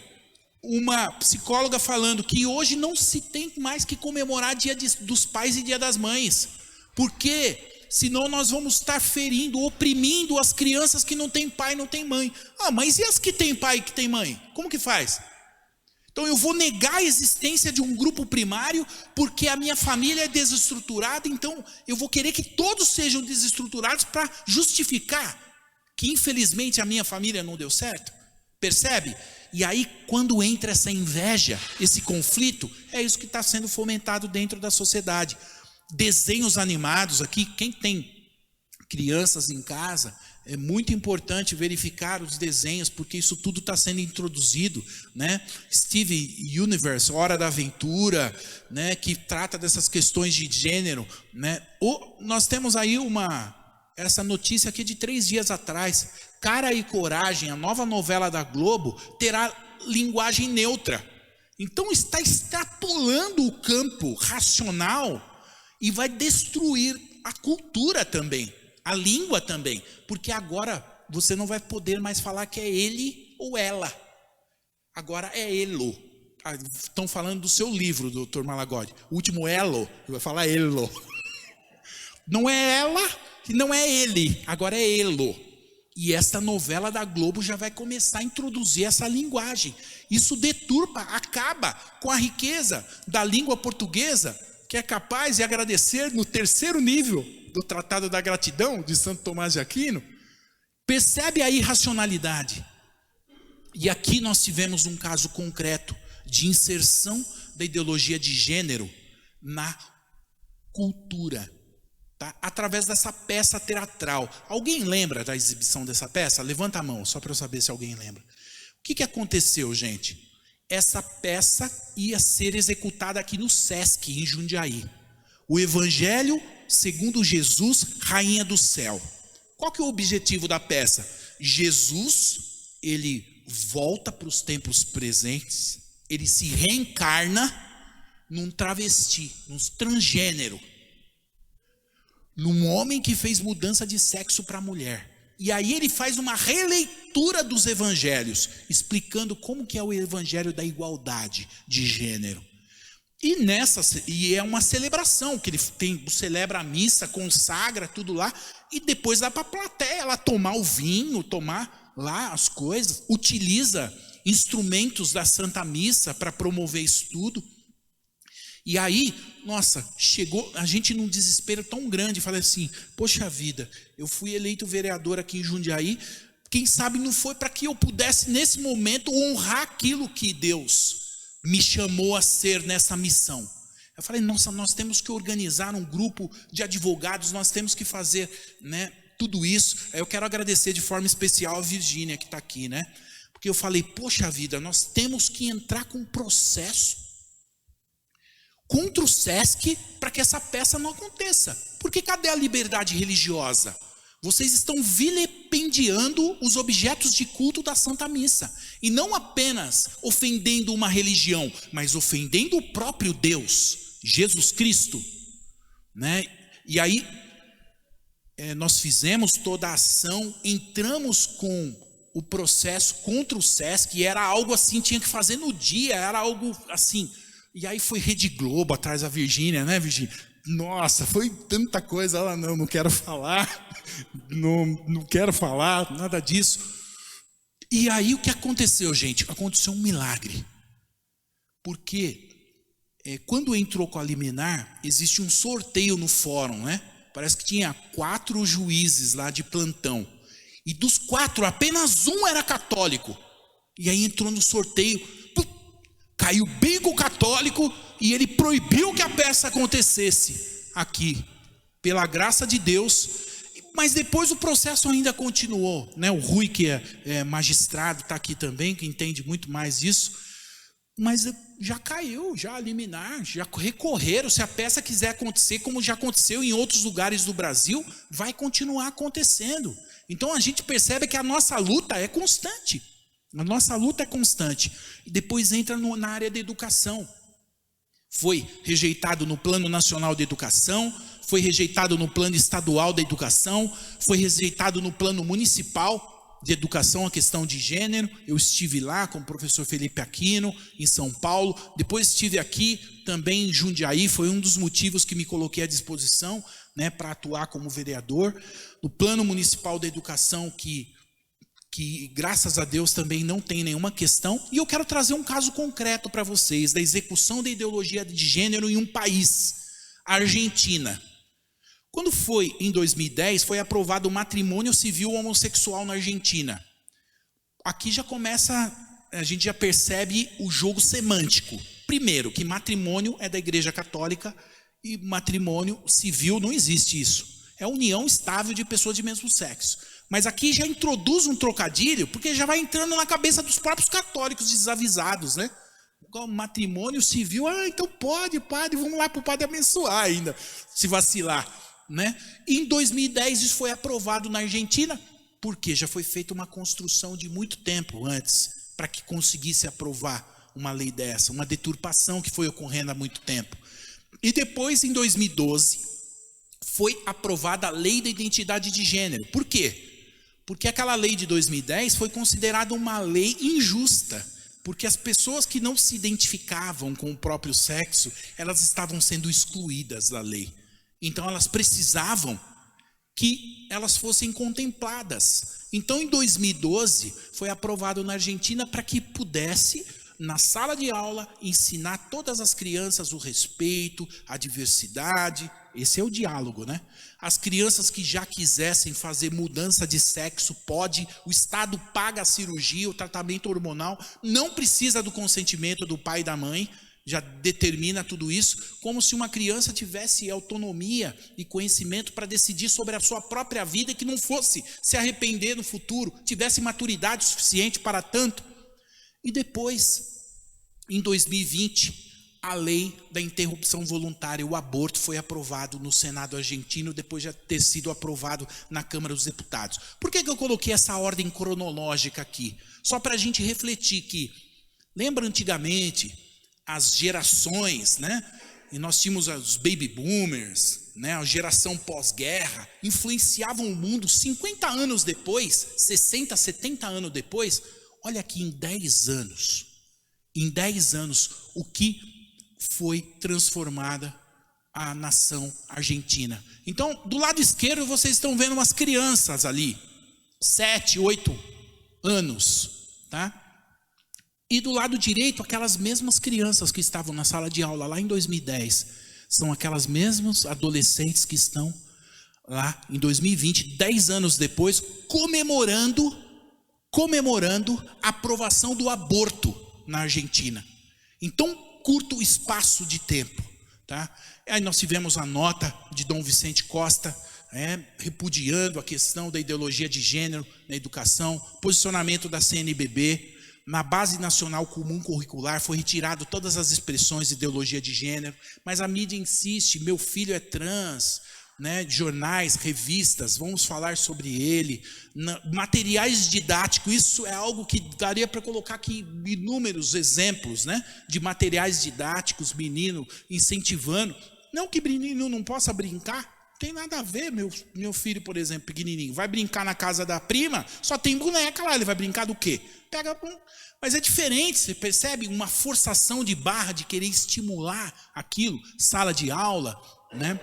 Uma psicóloga falando que hoje não se tem mais que comemorar Dia dos Pais e Dia das Mães, porque senão nós vamos estar ferindo, oprimindo as crianças que não têm pai, não têm mãe. Ah, mas e as que têm pai e que têm mãe? Como que faz? Então eu vou negar a existência de um grupo primário porque a minha família é desestruturada, então eu vou querer que todos sejam desestruturados para justificar que infelizmente a minha família não deu certo. Percebe? E aí quando entra essa inveja, esse conflito, é isso que está sendo fomentado dentro da sociedade. Desenhos animados aqui, quem tem crianças em casa, é muito importante verificar os desenhos, porque isso tudo está sendo introduzido, né? Steve Universe, Hora da Aventura, né? Que trata dessas questões de gênero, né? Nós temos aí essa notícia aqui de 3 dias atrás, Cara e Coragem, a nova novela da Globo, terá linguagem neutra. Então está extrapolando o campo racional e vai destruir a cultura também. A língua também, porque agora você não vai poder mais falar que é ele ou ela. Agora é elo. Estão falando do seu livro, Dr. Malagodi. O último elo, vai falar elo. Não é ela e não é ele, agora é elo. E esta novela da Globo já vai começar a introduzir essa linguagem. Isso deturpa, acaba com a riqueza da língua portuguesa, que é capaz de agradecer no 3º nível do Tratado da Gratidão, de Santo Tomás de Aquino. Percebe a irracionalidade. E aqui nós tivemos um caso concreto de inserção da ideologia de gênero na cultura, tá? Através dessa peça teatral. Alguém lembra da exibição dessa peça? Levanta a mão, só para eu saber se alguém lembra. O que aconteceu, gente? Essa peça ia ser executada aqui no Sesc, em Jundiaí. O Evangelho segundo Jesus, Rainha do Céu. Qual que é o objetivo da peça? Jesus, ele volta para os tempos presentes, ele se reencarna num travesti, num transgênero, num homem que fez mudança de sexo para mulher. E aí ele faz uma releitura dos evangelhos, explicando como que é o evangelho da igualdade de gênero. E é uma celebração, que ele celebra a missa, consagra tudo lá, e depois dá para a plateia lá tomar o vinho, tomar lá as coisas, utiliza instrumentos da Santa Missa para promover isso tudo. E aí, nossa, chegou a gente num desespero tão grande, falei assim, poxa vida, eu fui eleito vereador aqui em Jundiaí, quem sabe não foi para que eu pudesse nesse momento honrar aquilo que Deus me chamou a ser nessa missão. Eu falei, nossa, nós temos que organizar um grupo de advogados, nós temos que fazer, né, tudo isso. Eu quero agradecer de forma especial a Virgínia que está aqui, né? Porque eu falei, poxa vida, nós temos que entrar com um processo contra o Sesc para que essa peça não aconteça. Porque cadê a liberdade religiosa? Vocês estão vilipendiando os objetos de culto da Santa Missa. E não apenas ofendendo uma religião, mas ofendendo o próprio Deus, Jesus Cristo, né? E aí, nós fizemos toda a ação, entramos com o processo contra o Sesc, e era algo assim, tinha que fazer no dia, era algo assim. E aí foi Rede Globo atrás da Virgínia, né, Virgínia? Nossa, foi tanta coisa, ela não quero falar, não quero falar, nada disso. E aí o que aconteceu, gente? Aconteceu um milagre. Porque quando entrou com a liminar, existe um sorteio no fórum, né? Parece que tinha 4 juízes lá de plantão. E dos 4, apenas um era católico. E aí entrou no sorteio, caiu bem com o católico, e ele proibiu que a peça acontecesse aqui, pela graça de Deus. Mas depois o processo ainda continuou, né? O Rui, que é magistrado, está aqui também, que entende muito mais isso. Mas já caiu, já liminar, já recorreram. Se a peça quiser acontecer, como já aconteceu em outros lugares do Brasil, vai continuar acontecendo. Então a gente percebe que a nossa luta é constante. A nossa luta é constante. E depois entra na área da educação. Foi rejeitado no Plano Nacional de Educação, foi rejeitado no Plano Estadual da Educação, foi rejeitado no Plano Municipal de Educação a questão de gênero. Eu estive lá com o professor Felipe Aquino, em São Paulo. Depois estive aqui também em Jundiaí, foi um dos motivos que me coloquei à disposição, né, para atuar como vereador. No Plano Municipal da Educação, que graças a Deus também não tem nenhuma questão. E eu quero trazer um caso concreto para vocês, da execução da ideologia de gênero em um país, a Argentina. Quando foi em 2010, foi aprovado o matrimônio civil homossexual na Argentina. Aqui já começa, a gente já percebe o jogo semântico. Primeiro, que matrimônio é da Igreja Católica e matrimônio civil não existe isso. É união estável de pessoas de mesmo sexo. Mas aqui já introduz um trocadilho, porque já vai entrando na cabeça dos próprios católicos desavisados, né? Matrimônio civil, então pode, padre, vamos lá para o padre abençoar ainda, se vacilar. Né? Em 2010 isso foi aprovado na Argentina, porque já foi feita uma construção de muito tempo antes, para que conseguisse aprovar uma lei dessa, uma deturpação que foi ocorrendo há muito tempo. E depois, em 2012, foi aprovada a lei da identidade de gênero. Por quê? Porque aquela lei de 2010 foi considerada uma lei injusta, porque as pessoas que não se identificavam com o próprio sexo, elas estavam sendo excluídas da lei. Então elas precisavam que elas fossem contempladas. Então em 2012 foi aprovado na Argentina para que pudesse, na sala de aula, ensinar todas as crianças o respeito, a diversidade. Esse é o diálogo, né? As crianças que já quisessem fazer mudança de sexo, pode, o Estado paga a cirurgia, o tratamento hormonal, não precisa do consentimento do pai e da mãe. Já determina tudo isso, como se uma criança tivesse autonomia e conhecimento para decidir sobre a sua própria vida e que não fosse se arrepender no futuro, tivesse maturidade suficiente para tanto. E depois, em 2020, a lei da interrupção voluntária, o aborto, foi aprovado no Senado argentino, depois de já ter sido aprovado na Câmara dos Deputados. Por que eu coloquei essa ordem cronológica aqui? Só para a gente refletir que, lembra antigamente, as gerações, né? E nós tínhamos os baby boomers, né? A geração pós-guerra, influenciavam o mundo 50 anos depois, 60, 70 anos depois. Olha aqui, em 10 anos, o que foi transformada a nação argentina. Então, do lado esquerdo, vocês estão vendo umas crianças ali, 7, 8 anos, tá? E do lado direito, aquelas mesmas crianças que estavam na sala de aula lá em 2010, são aquelas mesmas adolescentes que estão lá em 2020, 10 anos depois, comemorando a aprovação do aborto na Argentina. Então, curto espaço de tempo, tá? Aí nós tivemos a nota de Dom Vicente Costa, repudiando a questão da ideologia de gênero na educação, posicionamento da CNBB. Na Base Nacional Comum Curricular foi retirado todas as expressões de ideologia de gênero, mas a mídia insiste, meu filho é trans, né? Jornais, revistas, vamos falar sobre ele, materiais didáticos, isso é algo que daria para colocar aqui inúmeros exemplos, né? De materiais didáticos, menino incentivando, não que menino não possa brincar, tem nada a ver. Meu filho, por exemplo, pequenininho, vai brincar na casa da prima, só tem boneca lá, ele vai brincar do quê? Mas é diferente, você percebe uma forçação de barra de querer estimular aquilo, sala de aula, né?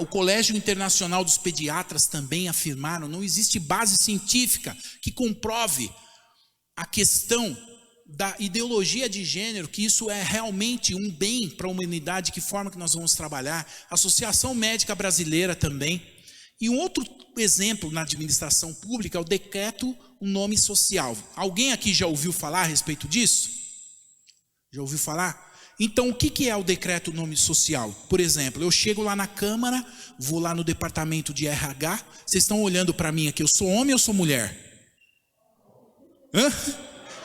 O Colégio Internacional dos Pediatras também afirmaram, não existe base científica que comprove a questão da ideologia de gênero, que isso é realmente um bem para a humanidade, que forma que nós vamos trabalhar. A Associação Médica Brasileira também. E um outro exemplo na administração pública é o decreto nome social. Alguém aqui já ouviu falar a respeito disso? Já ouviu falar? Então, o que é o decreto nome social? Por exemplo, eu chego lá na Câmara, vou lá no departamento de RH, vocês estão olhando para mim aqui, eu sou homem ou sou mulher? Hã?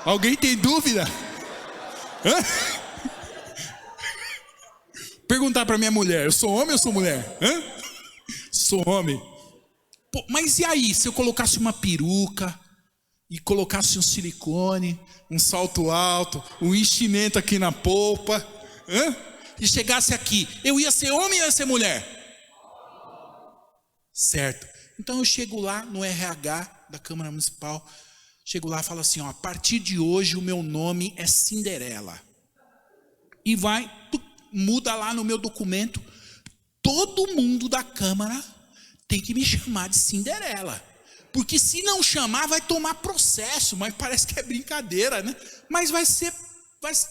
Alguém tem dúvida? Hã? Perguntar para minha mulher, eu sou homem ou sou mulher? Hã? Sou homem. Pô, mas e aí, se eu colocasse uma peruca e colocasse um silicone, um salto alto, um enchimento aqui na polpa, hã? E chegasse aqui, eu ia ser homem ou ia ser mulher? Certo. Então eu chego lá no RH da Câmara Municipal, chego lá e falo assim, ó, a partir de hoje o meu nome é Cinderela. E vai, muda lá no meu documento, todo mundo da Câmara tem que me chamar de Cinderela. Porque se não chamar, vai tomar processo, mas parece que é brincadeira, né? Mas vai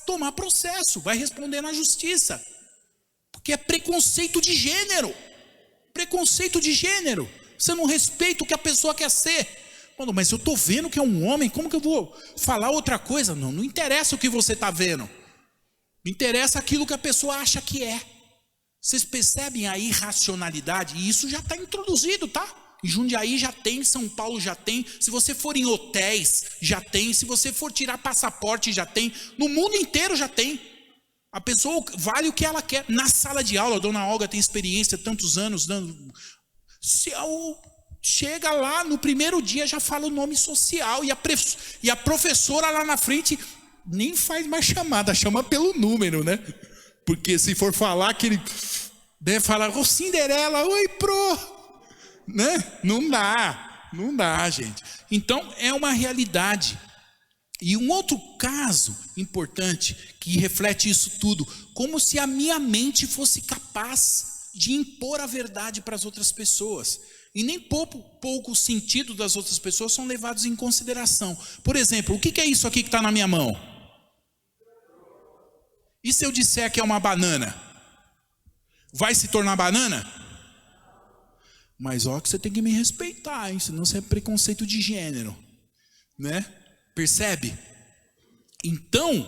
tomar processo, vai responder na justiça. Porque é preconceito de gênero. Preconceito de gênero. Você não respeita o que a pessoa quer ser. Mas eu estou vendo que é um homem, como que eu vou falar outra coisa? Não interessa o que você está vendo. Não interessa aquilo que a pessoa acha que é. Vocês percebem a irracionalidade? E isso já está introduzido, tá? Em Jundiaí já tem, São Paulo já tem. Se você for em hotéis, já tem. Se você for tirar passaporte, já tem. No mundo inteiro já tem. A pessoa vale o que ela quer. Na sala de aula, a dona Olga tem experiência, tantos anos dando... Chega lá, no primeiro dia já fala o nome social. E a professora lá na frente nem faz mais chamada, chama pelo número, né? Porque se for falar que ele deve falar, ô Cinderela, oi pro, né? Não dá, gente. Então é uma realidade. E um outro caso importante que reflete isso tudo, como se a minha mente fosse capaz de impor a verdade para as outras pessoas. E nem pouco sentido das outras pessoas são levados em consideração. Por exemplo, o que é isso aqui que está na minha mão? E se eu disser que é uma banana? Vai se tornar banana? Mas ó que você tem que me respeitar, hein? Senão você é preconceito de gênero, né? Percebe? Então,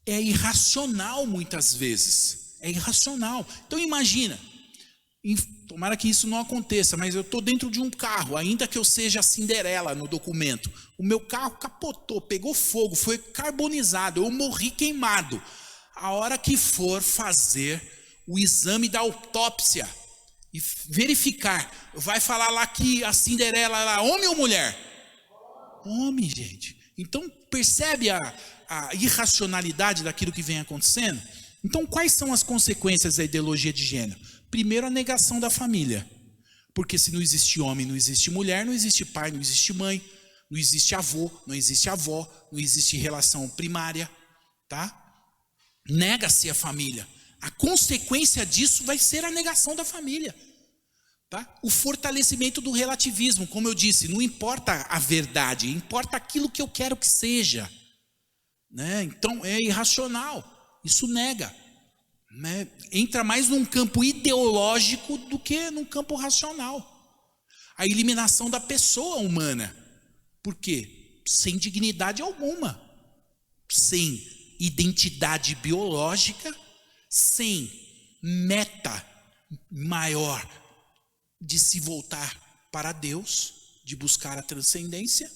é irracional muitas vezes. É irracional. Então imagina, tomara que isso não aconteça, mas eu estou dentro de um carro, ainda que eu seja Cinderela no documento. O meu carro capotou, pegou fogo, foi carbonizado, eu morri queimado. A hora que for fazer o exame da autópsia e verificar, vai falar lá que a Cinderela era homem ou mulher? Homem, gente. Então percebe a irracionalidade daquilo que vem acontecendo? Então quais são as consequências da ideologia de gênero? Primeiro, a negação da família. Porque se não existe homem, não existe mulher, não existe pai, não existe mãe, não existe avô, não existe avó, não existe relação primária, tá? Nega-se a família. A consequência disso vai ser a negação da família, tá? O fortalecimento do relativismo, como eu disse, não importa a verdade, importa aquilo que eu quero que seja, né? Então é irracional, isso nega. Né? Entra mais num campo ideológico do que num campo racional. A eliminação da pessoa humana. Por quê? Sem dignidade alguma, sem identidade biológica, sem meta maior de se voltar para Deus, de buscar a transcendência,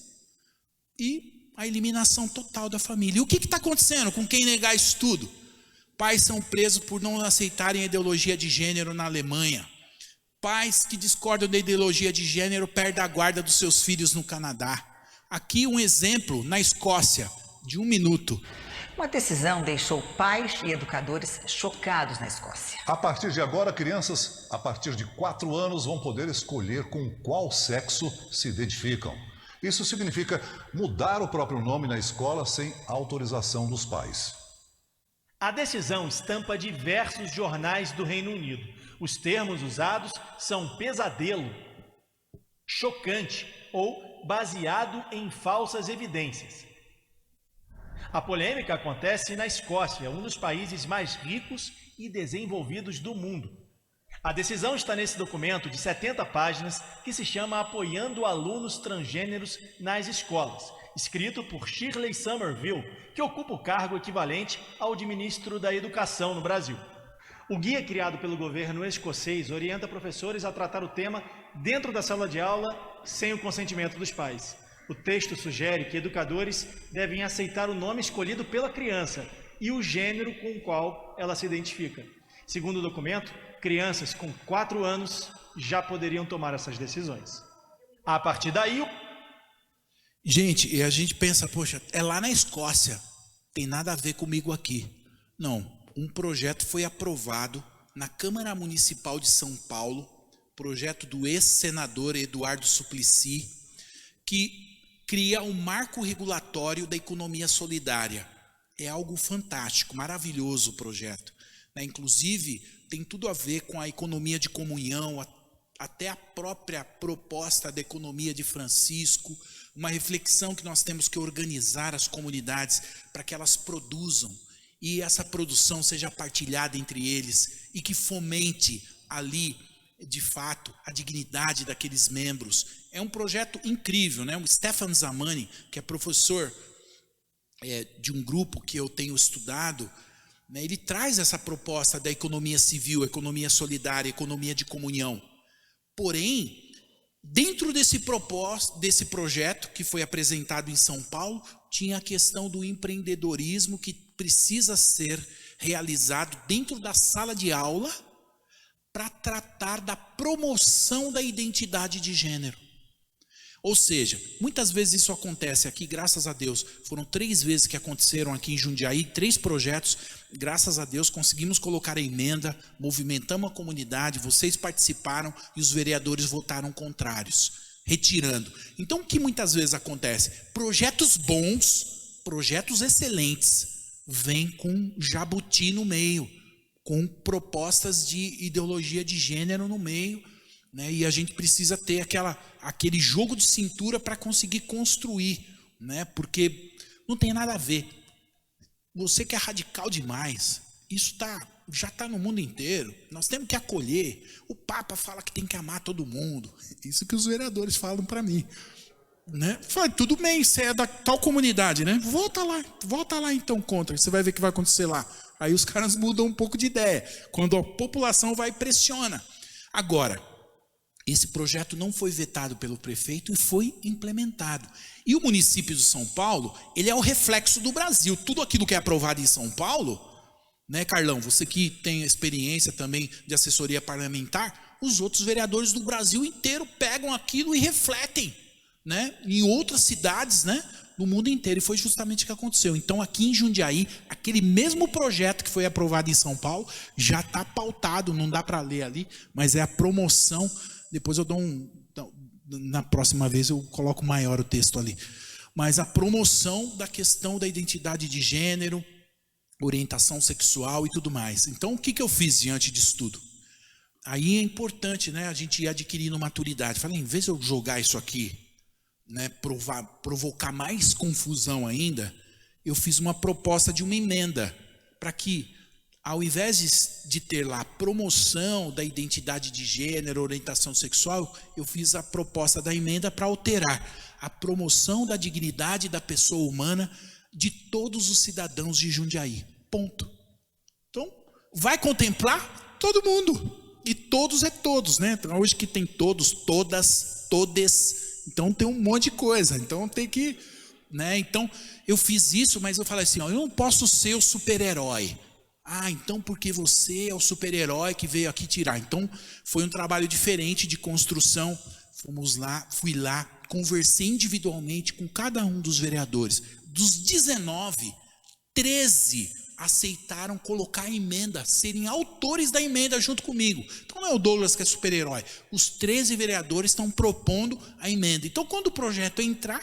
e a eliminação total da família. E o que está acontecendo com quem negar isso tudo? Pais são presos por não aceitarem a ideologia de gênero na Alemanha. Pais que discordam da ideologia de gênero perdem a guarda dos seus filhos no Canadá. Aqui um exemplo na Escócia, de 1 minuto. Uma decisão deixou pais e educadores chocados na Escócia. A partir de agora, crianças a partir de 4 anos vão poder escolher com qual sexo se identificam. Isso significa mudar o próprio nome na escola sem autorização dos pais. A decisão estampa diversos jornais do Reino Unido. Os termos usados são pesadelo, chocante ou baseado em falsas evidências. A polêmica acontece na Escócia, um dos países mais ricos e desenvolvidos do mundo. A decisão está nesse documento de 70 páginas que se chama Apoiando Alunos Transgêneros nas Escolas, escrito por Shirley Somerville, que ocupa o cargo equivalente ao de ministro da Educação no Brasil. O guia criado pelo governo escocês orienta professores a tratar o tema dentro da sala de aula sem o consentimento dos pais. O texto sugere que educadores devem aceitar o nome escolhido pela criança e o gênero com o qual ela se identifica. Segundo o documento, crianças com 4 anos já poderiam tomar essas decisões. A partir daí... Gente, e a gente pensa, poxa, é lá na Escócia, tem nada a ver comigo aqui. Não, um projeto foi aprovado na Câmara Municipal de São Paulo, projeto do ex-senador Eduardo Suplicy, que cria um marco regulatório da economia solidária. É algo fantástico, maravilhoso o projeto. Inclusive, tem tudo a ver com a economia de comunhão, até a própria proposta da economia de Francisco, uma reflexão que nós temos que organizar as comunidades para que elas produzam e essa produção seja partilhada entre eles e que fomente ali, de fato, a dignidade daqueles membros. É um projeto incrível, né? O Stefan Zamani, que é professor de um grupo que eu tenho estudado, né, ele traz essa proposta da economia civil, economia solidária, economia de comunhão. Porém, dentro desse projeto que foi apresentado em São Paulo, tinha a questão do empreendedorismo que precisa ser realizado dentro da sala de aula para tratar da promoção da identidade de gênero. Ou seja, muitas vezes isso acontece aqui, graças a Deus, foram 3 vezes que aconteceram aqui em Jundiaí, 3 projetos, graças a Deus conseguimos colocar a emenda, movimentamos a comunidade, vocês participaram e os vereadores votaram contrários, retirando. Então o que muitas vezes acontece? Projetos bons, projetos excelentes, vêm com jabuti no meio, com propostas de ideologia de gênero no meio, né? E a gente precisa ter aquele jogo de cintura para conseguir construir, né? Porque não tem nada a ver. Você que é radical demais, isso já está no mundo inteiro. Nós temos que acolher. O Papa fala que tem que amar todo mundo. Isso que os vereadores falam para mim, né? Fala, tudo bem, você é da tal comunidade, né? Volta lá então contra. Você vai ver o que vai acontecer lá. Aí os caras mudam um pouco de ideia. Quando a população vai e pressiona. Agora, esse projeto não foi vetado pelo prefeito e foi implementado. E o município de São Paulo, ele é o reflexo do Brasil. Tudo aquilo que é aprovado em São Paulo, né, Carlão? Você que tem experiência também de assessoria parlamentar, os outros vereadores do Brasil inteiro pegam aquilo e refletem, né, em outras cidades, né, no mundo inteiro. E foi justamente o que aconteceu. Então, aqui em Jundiaí, aquele mesmo projeto que foi aprovado em São Paulo, já está pautado, não dá para ler ali, mas é a promoção. Depois eu na próxima vez eu coloco maior o texto ali. Mas a promoção da questão da identidade de gênero, orientação sexual e tudo mais. Então, o que eu fiz diante disso tudo? Aí é importante, né, a gente ir adquirindo maturidade. Falei, em vez de eu jogar isso aqui, né, provocar mais confusão ainda, eu fiz uma proposta de uma emenda para que, ao invés de ter lá a promoção da identidade de gênero, orientação sexual, eu fiz a proposta da emenda para alterar a promoção da dignidade da pessoa humana de todos os cidadãos de Jundiaí. Ponto. Então, vai contemplar todo mundo. E todos é todos, né? Então, hoje que tem todos, todas, todes, então tem um monte de coisa. Então tem que, né? Então, eu fiz isso, mas eu falei assim, ó, eu não posso ser o super-herói. Ah, então porque você é o super-herói que veio aqui tirar. Então, foi um trabalho diferente de construção. Fui lá, conversei individualmente com cada um dos vereadores. Dos 19, 13 aceitaram colocar a emenda, serem autores da emenda junto comigo. Então, não é o Douglas que é super-herói. Os 13 vereadores estão propondo a emenda. Então, quando o projeto entrar,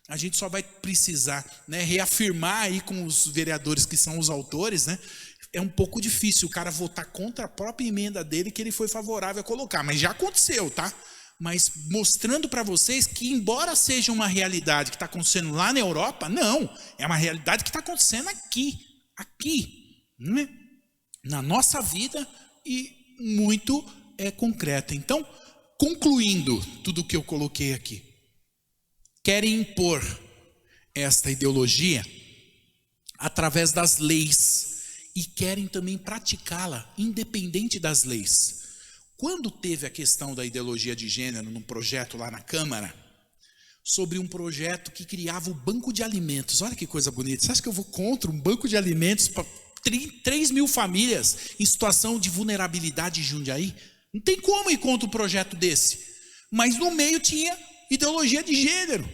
a gente só vai precisar, né, reafirmar aí com os vereadores que são os autores, né? É um pouco difícil o cara votar contra a própria emenda dele que ele foi favorável a colocar, mas já aconteceu, tá? Mas mostrando para vocês que, embora seja uma realidade que está acontecendo lá na Europa, não, é uma realidade que está acontecendo aqui, né? Na nossa vida e muito concreta. Então, concluindo tudo o que eu coloquei aqui, querem impor esta ideologia através das leis e querem também praticá-la independente das leis. Quando teve a questão da ideologia de gênero num projeto lá na Câmara, sobre um projeto que criava o banco de alimentos. Olha que coisa bonita. Você acha que eu vou contra um banco de alimentos para 3 mil famílias em situação de vulnerabilidade em Jundiaí? Não tem como ir contra um projeto desse. Mas no meio tinha ideologia de gênero.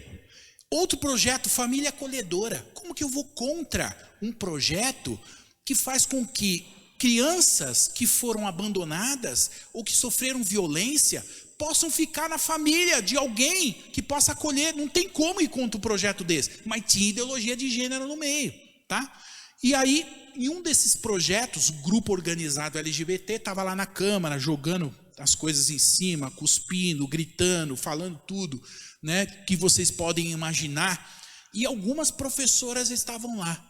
Outro projeto, família acolhedora. Como que eu vou contra um projeto que faz com que crianças que foram abandonadas ou que sofreram violência possam ficar na família de alguém que possa acolher? Não tem como ir contra um projeto desse. Mas tinha ideologia de gênero no meio, tá? E aí, em um desses projetos, o grupo organizado LGBT estava lá na Câmara, jogando as coisas em cima, cuspindo, gritando, falando tudo, né, que vocês podem imaginar. E algumas professoras estavam lá.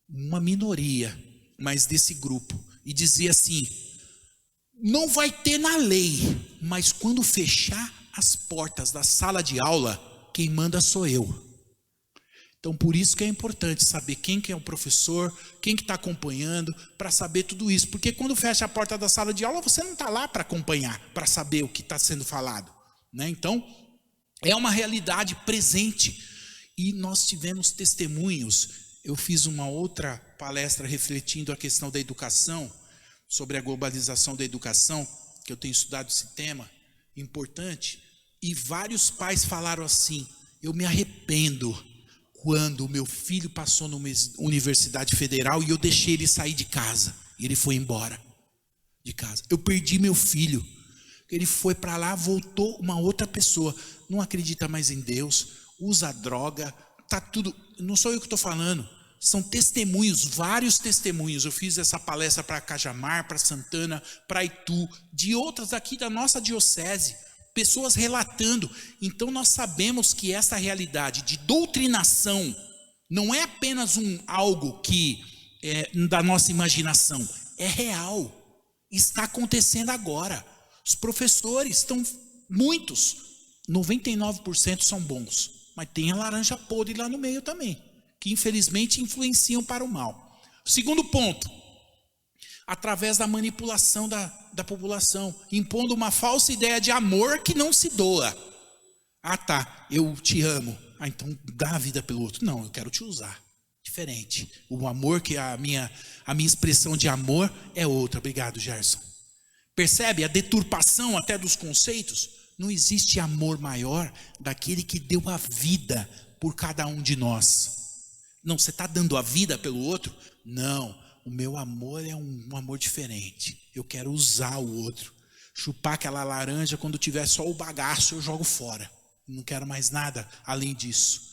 Uma minoria, mas desse grupo. E dizia assim: não vai ter na lei, mas quando fechar as portas da sala de aula, quem manda sou eu. Então, por isso que é importante saber quem que é o professor, quem que está acompanhando, para saber tudo isso. Porque quando fecha a porta da sala de aula, você não está lá para acompanhar, para saber o que está sendo falado, né? Então, é uma realidade presente. E nós tivemos testemunhos. Eu fiz uma outra palestra refletindo a questão da educação, sobre a globalização da educação, que eu tenho estudado esse tema, importante. E vários pais falaram assim: eu me arrependo quando o meu filho passou numa universidade federal e eu deixei ele sair de casa. E ele foi embora de casa. Eu perdi meu filho. Ele foi para lá, voltou uma outra pessoa. Não acredita mais em Deus, usa droga, tá tudo. Não sou eu que estou falando. São testemunhos, vários testemunhos. Eu fiz essa palestra para Cajamar, para Santana, para Itu, de outras aqui da nossa diocese. Pessoas relatando. Então nós sabemos que essa realidade de doutrinação não é apenas algo que é da nossa imaginação, é real, está acontecendo agora. Os professores estão, muitos, 99% são bons, mas tem a laranja podre lá no meio também, que infelizmente influenciam para o mal. Segundo ponto, através da manipulação da população, impondo uma falsa ideia de amor que não se doa. Ah, tá, eu te amo. Ah, então dá a vida pelo outro. Não, eu quero te usar. Diferente. O amor, que a minha expressão de amor é outra. Obrigado, Gerson. Percebe a deturpação até dos conceitos? Não existe amor maior daquele que deu a vida por cada um de nós. Não, você está dando a vida pelo outro? Não. O meu amor é um amor diferente. Eu quero usar o outro. Chupar aquela laranja, quando tiver só o bagaço, eu jogo fora. Não quero mais nada além disso.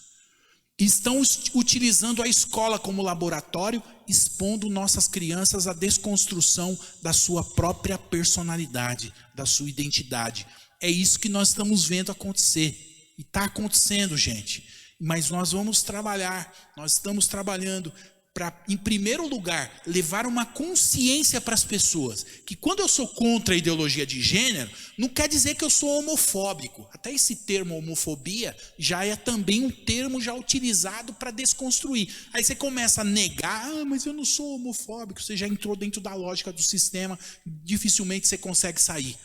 Estão utilizando a escola como laboratório, expondo nossas crianças à desconstrução da sua própria personalidade, da sua identidade. É isso que nós estamos vendo acontecer. E está acontecendo, gente. Mas nós vamos trabalhar, nós estamos trabalhando para, em primeiro lugar, levar uma consciência para as pessoas, que quando eu sou contra a ideologia de gênero, não quer dizer que eu sou homofóbico. Até esse termo homofobia já é também um termo já utilizado para desconstruir. Aí você começa a negar: ah, mas eu não sou homofóbico. Você já entrou dentro da lógica do sistema, dificilmente você consegue sair.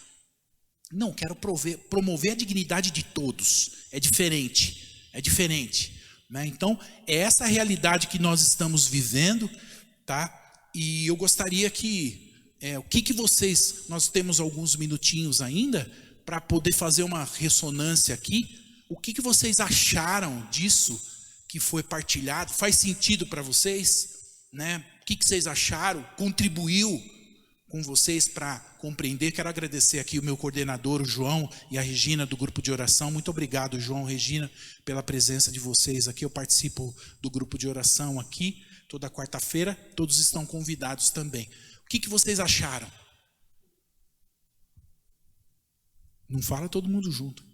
Não, quero promover a dignidade de todos. É diferente, é diferente. Então, é essa a realidade que nós estamos vivendo, tá? E eu gostaria que, o que vocês, nós temos alguns minutinhos ainda, para poder fazer uma ressonância aqui. O que vocês acharam disso que foi partilhado? Faz sentido para vocês? Né? O que vocês acharam? Contribuiu com vocês para compreender? Quero agradecer aqui o meu coordenador, o João, e a Regina do grupo de oração. Muito obrigado, João, Regina, pela presença de vocês aqui. Eu participo do grupo de oração aqui, toda quarta-feira. Todos estão convidados também. O que vocês acharam? Não fala todo mundo junto.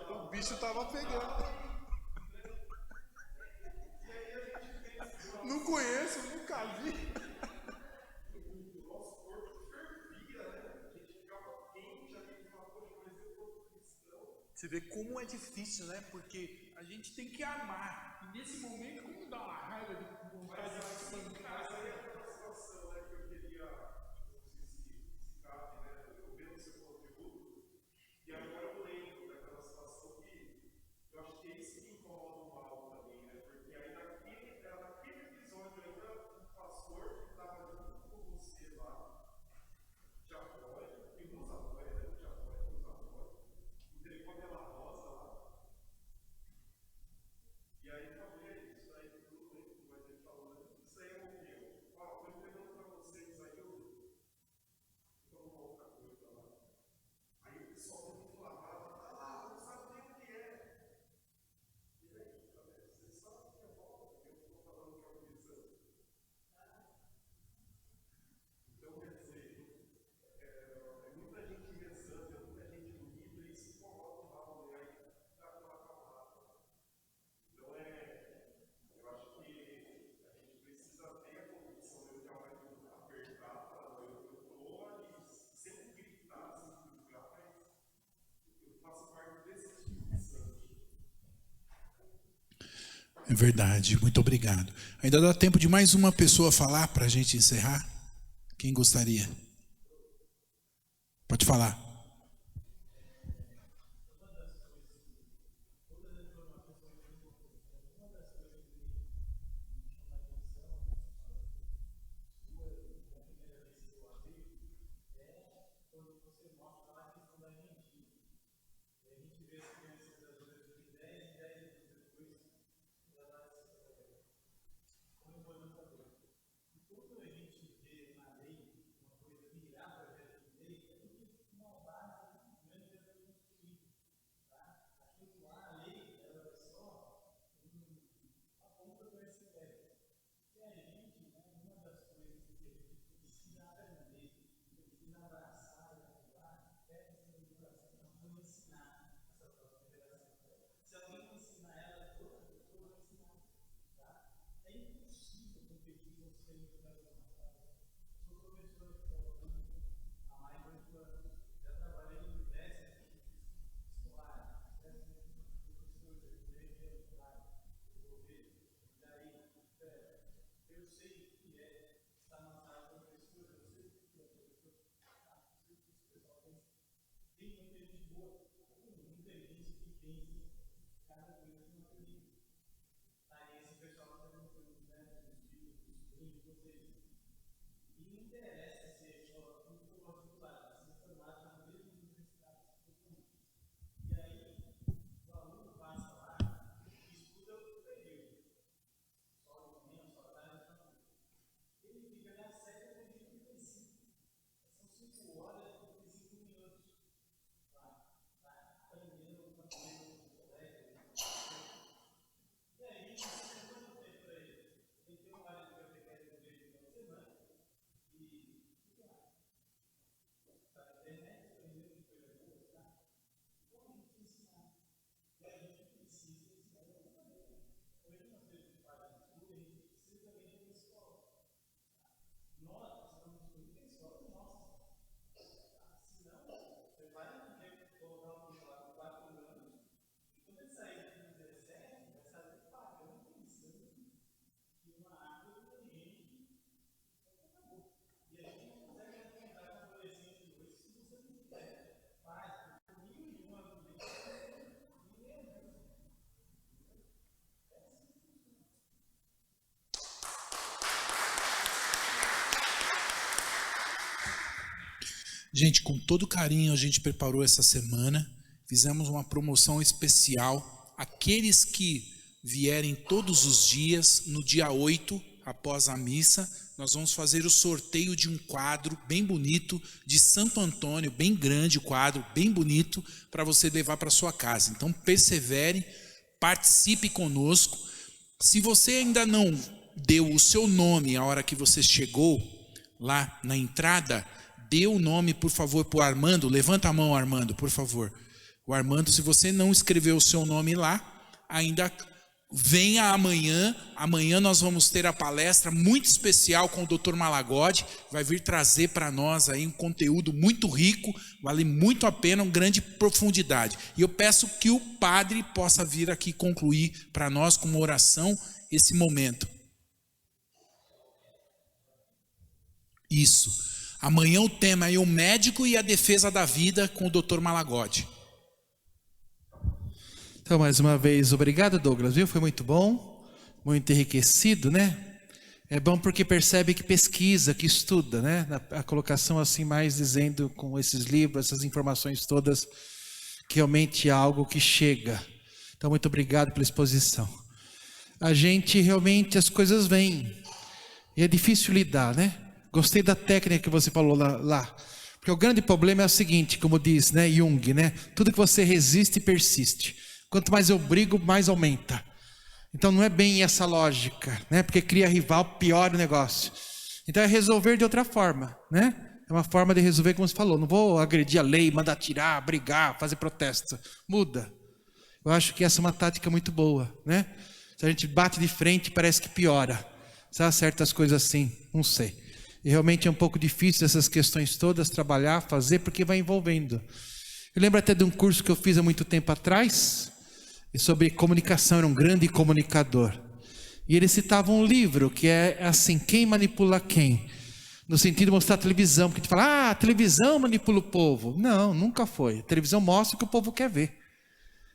O bicho tava pegando. conheço, eu nunca vi. Você vê como é difícil, né? Porque a gente tem que amar. E nesse momento, como dá uma raiva de vontade de espancar. Essa aí é uma situação, né, que eu queria, se cabe, né, eu vendo o seu conteúdo, e agora eu lembro daquela situação que eu acho que é isso que incomoda o mal também, né, porque aí naquele episódio ainda o pastor que estava junto com você lá, te apoia, e nos apoia, né, te apoia, nos apoia, entregou aquela rosa lá, e aí falei, isso aí tudo bem, mas ele falou, isso aí é o quê? Ó, estou entregando para vocês aí, então uma outra coisa lá. Aí o pessoal muito inflamado, não sabe nem o que é. E aí, galera, vocês sabem que é volta, porque eu estou falando que é o visão. Então, quer dizer, é muita gente rezando, é muita gente unida, e se coloca o mal, e aí dá aquela calada. Então, eu acho que a gente precisa ter a convicção de que ela vai apertar, falar, eu estou ali, sem gritar, sem julgar, mas eu faço parte desse tipo de santo. É verdade, muito obrigado. Ainda dá tempo de mais uma pessoa falar para a gente encerrar? Quem gostaria? Pode falar. Gente, com todo carinho a gente preparou essa semana, fizemos uma promoção especial. Aqueles que vierem todos os dias, no dia 8, após a missa, nós vamos fazer o sorteio de um quadro bem bonito, de Santo Antônio, bem grande o quadro, bem bonito, para você levar para sua casa. Então persevere, participe conosco. Se você ainda não deu o seu nome a hora que você chegou lá na entrada, dê o nome, por favor, para o Armando. Levanta a mão, Armando, por favor. O Armando, se você não escreveu o seu nome lá, ainda venha amanhã. Amanhã nós vamos ter a palestra muito especial com o Dr. Malagodi. Vai vir trazer para nós aí um conteúdo muito rico, vale muito a pena, uma grande profundidade. E eu peço que o padre possa vir aqui concluir para nós com uma oração esse momento. Isso. Amanhã o tema é o médico e a defesa da vida com o Dr. Malagodi. Então, mais uma vez, obrigado, Douglas, viu? Foi muito bom, muito enriquecido, né? É bom porque percebe que pesquisa, que estuda, né? A colocação assim, mais dizendo com esses livros, essas informações todas, que realmente é algo que chega. Então, muito obrigado pela exposição. A gente realmente, as coisas vêm, e é difícil lidar, né? Gostei da técnica que você falou lá. Porque o grande problema é o seguinte, como diz, né, Jung, né? Tudo que você resiste, persiste. Quanto mais eu brigo, mais aumenta. Então não é bem essa lógica, né? Porque cria rival, piora o negócio. Então é resolver de outra forma, né? É uma forma de resolver, como você falou. Não vou agredir a lei, mandar tirar, brigar, fazer protesto. Muda. Eu acho que essa é uma tática muito boa, né? Se a gente bate de frente, parece que piora. Sabe, certas coisas assim, não sei. E realmente é um pouco difícil essas questões todas, trabalhar, fazer, porque vai envolvendo. Eu lembro até de um curso que eu fiz há muito tempo atrás, sobre comunicação, era um grande comunicador. E ele citava um livro que é assim, Quem Manipula Quem? No sentido de mostrar a televisão, porque a gente fala, a televisão manipula o povo. Não, nunca foi. A televisão mostra o que o povo quer ver.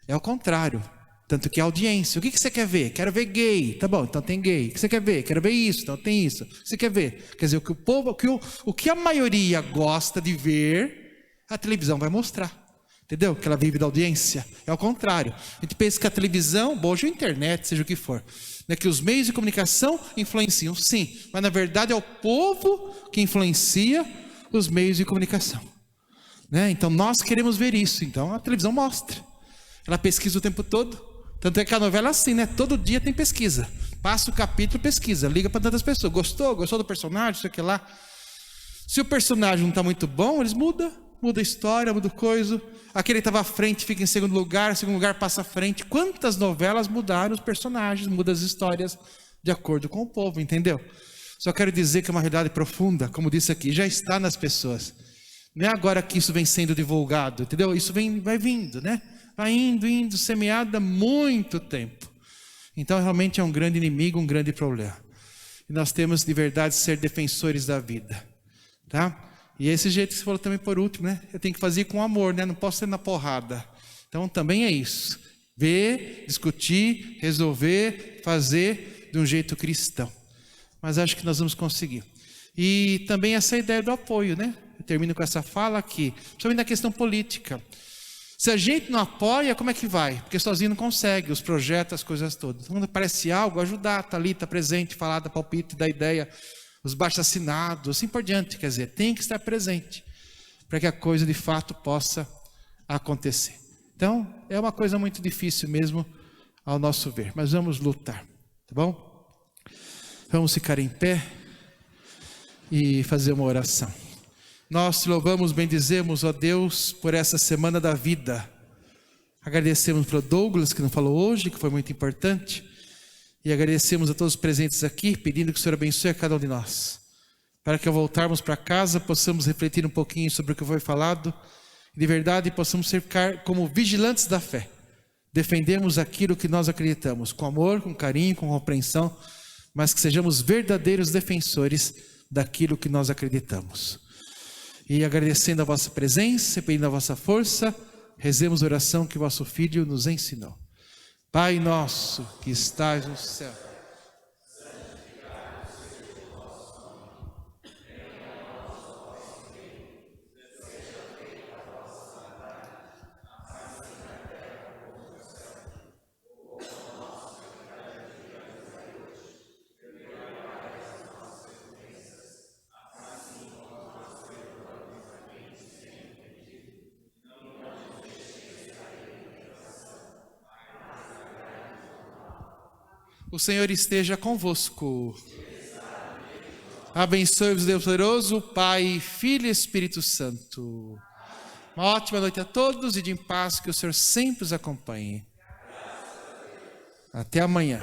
É o contrário. Tanto que a audiência, o que você quer ver? Quero ver gay. Tá bom, então tem gay. O que você quer ver? Quero ver isso, então tem isso. O que você quer ver? Quer dizer, o que o povo, o que a maioria gosta de ver, a televisão vai mostrar. Entendeu? Que ela vive da audiência. É o contrário. A gente pensa que a televisão, bom, hoje a internet, seja o que for, né, que os meios de comunicação influenciam, sim. Mas na verdade é o povo que influencia os meios de comunicação. Né? Então nós queremos ver isso. Então a televisão mostra. Ela pesquisa o tempo todo. Tanto é que a novela é assim, né? Todo dia tem pesquisa. Passa o capítulo, pesquisa. Liga para tantas pessoas. Gostou? Gostou do personagem? Sei o que lá. Se o personagem não está muito bom, eles mudam. Muda a história, muda coisa. Aquele que estava à frente fica em segundo lugar passa à frente. Quantas novelas mudaram os personagens, mudam as histórias de acordo com o povo, entendeu? Só quero dizer que é uma realidade profunda, como disse aqui, já está nas pessoas. Não é agora que isso vem sendo divulgado, entendeu? Isso vai vindo, né? Vai indo, semeado há muito tempo. Então realmente é um grande inimigo, um grande problema. E nós temos de verdade ser defensores da vida, tá? E é esse jeito que você falou também por último, né? Eu tenho que fazer com amor, né? Não posso ser na porrada. Então também é isso. Ver, discutir, resolver, fazer de um jeito cristão. Mas acho que nós vamos conseguir. E também essa ideia do apoio, né? Eu termino com essa fala aqui, principalmente na questão política. Se a gente não apoia, como é que vai? Porque sozinho não consegue, os projetos, as coisas todas. Quando aparece algo, ajudar, tá ali, tá presente, falar, dar palpite, dar ideia, os baixo-assinados, assim por diante. Quer dizer, tem que estar presente para que a coisa de fato possa acontecer. Então, é uma coisa muito difícil mesmo ao nosso ver, mas vamos lutar, tá bom? Vamos ficar em pé e fazer uma oração. Nós te louvamos, bendizemos, ó Deus, por essa semana da vida. Agradecemos para o Douglas, que não falou hoje, que foi muito importante. E agradecemos a todos os presentes aqui, pedindo que o Senhor abençoe a cada um de nós. Para que ao voltarmos para casa, possamos refletir um pouquinho sobre o que foi falado. E de verdade, possamos ficar como vigilantes da fé. Defendemos aquilo que nós acreditamos, com amor, com carinho, com compreensão. Mas que sejamos verdadeiros defensores daquilo que nós acreditamos. E agradecendo a vossa presença e pedindo a vossa força, rezemos a oração que o vosso Filho nos ensinou. Pai nosso que estás no céu. O Senhor esteja convosco. Abençoe-vos, Deus poderoso, Pai, Filho e Espírito Santo. Uma ótima noite a todos e de paz, que o Senhor sempre os acompanhe. Até amanhã.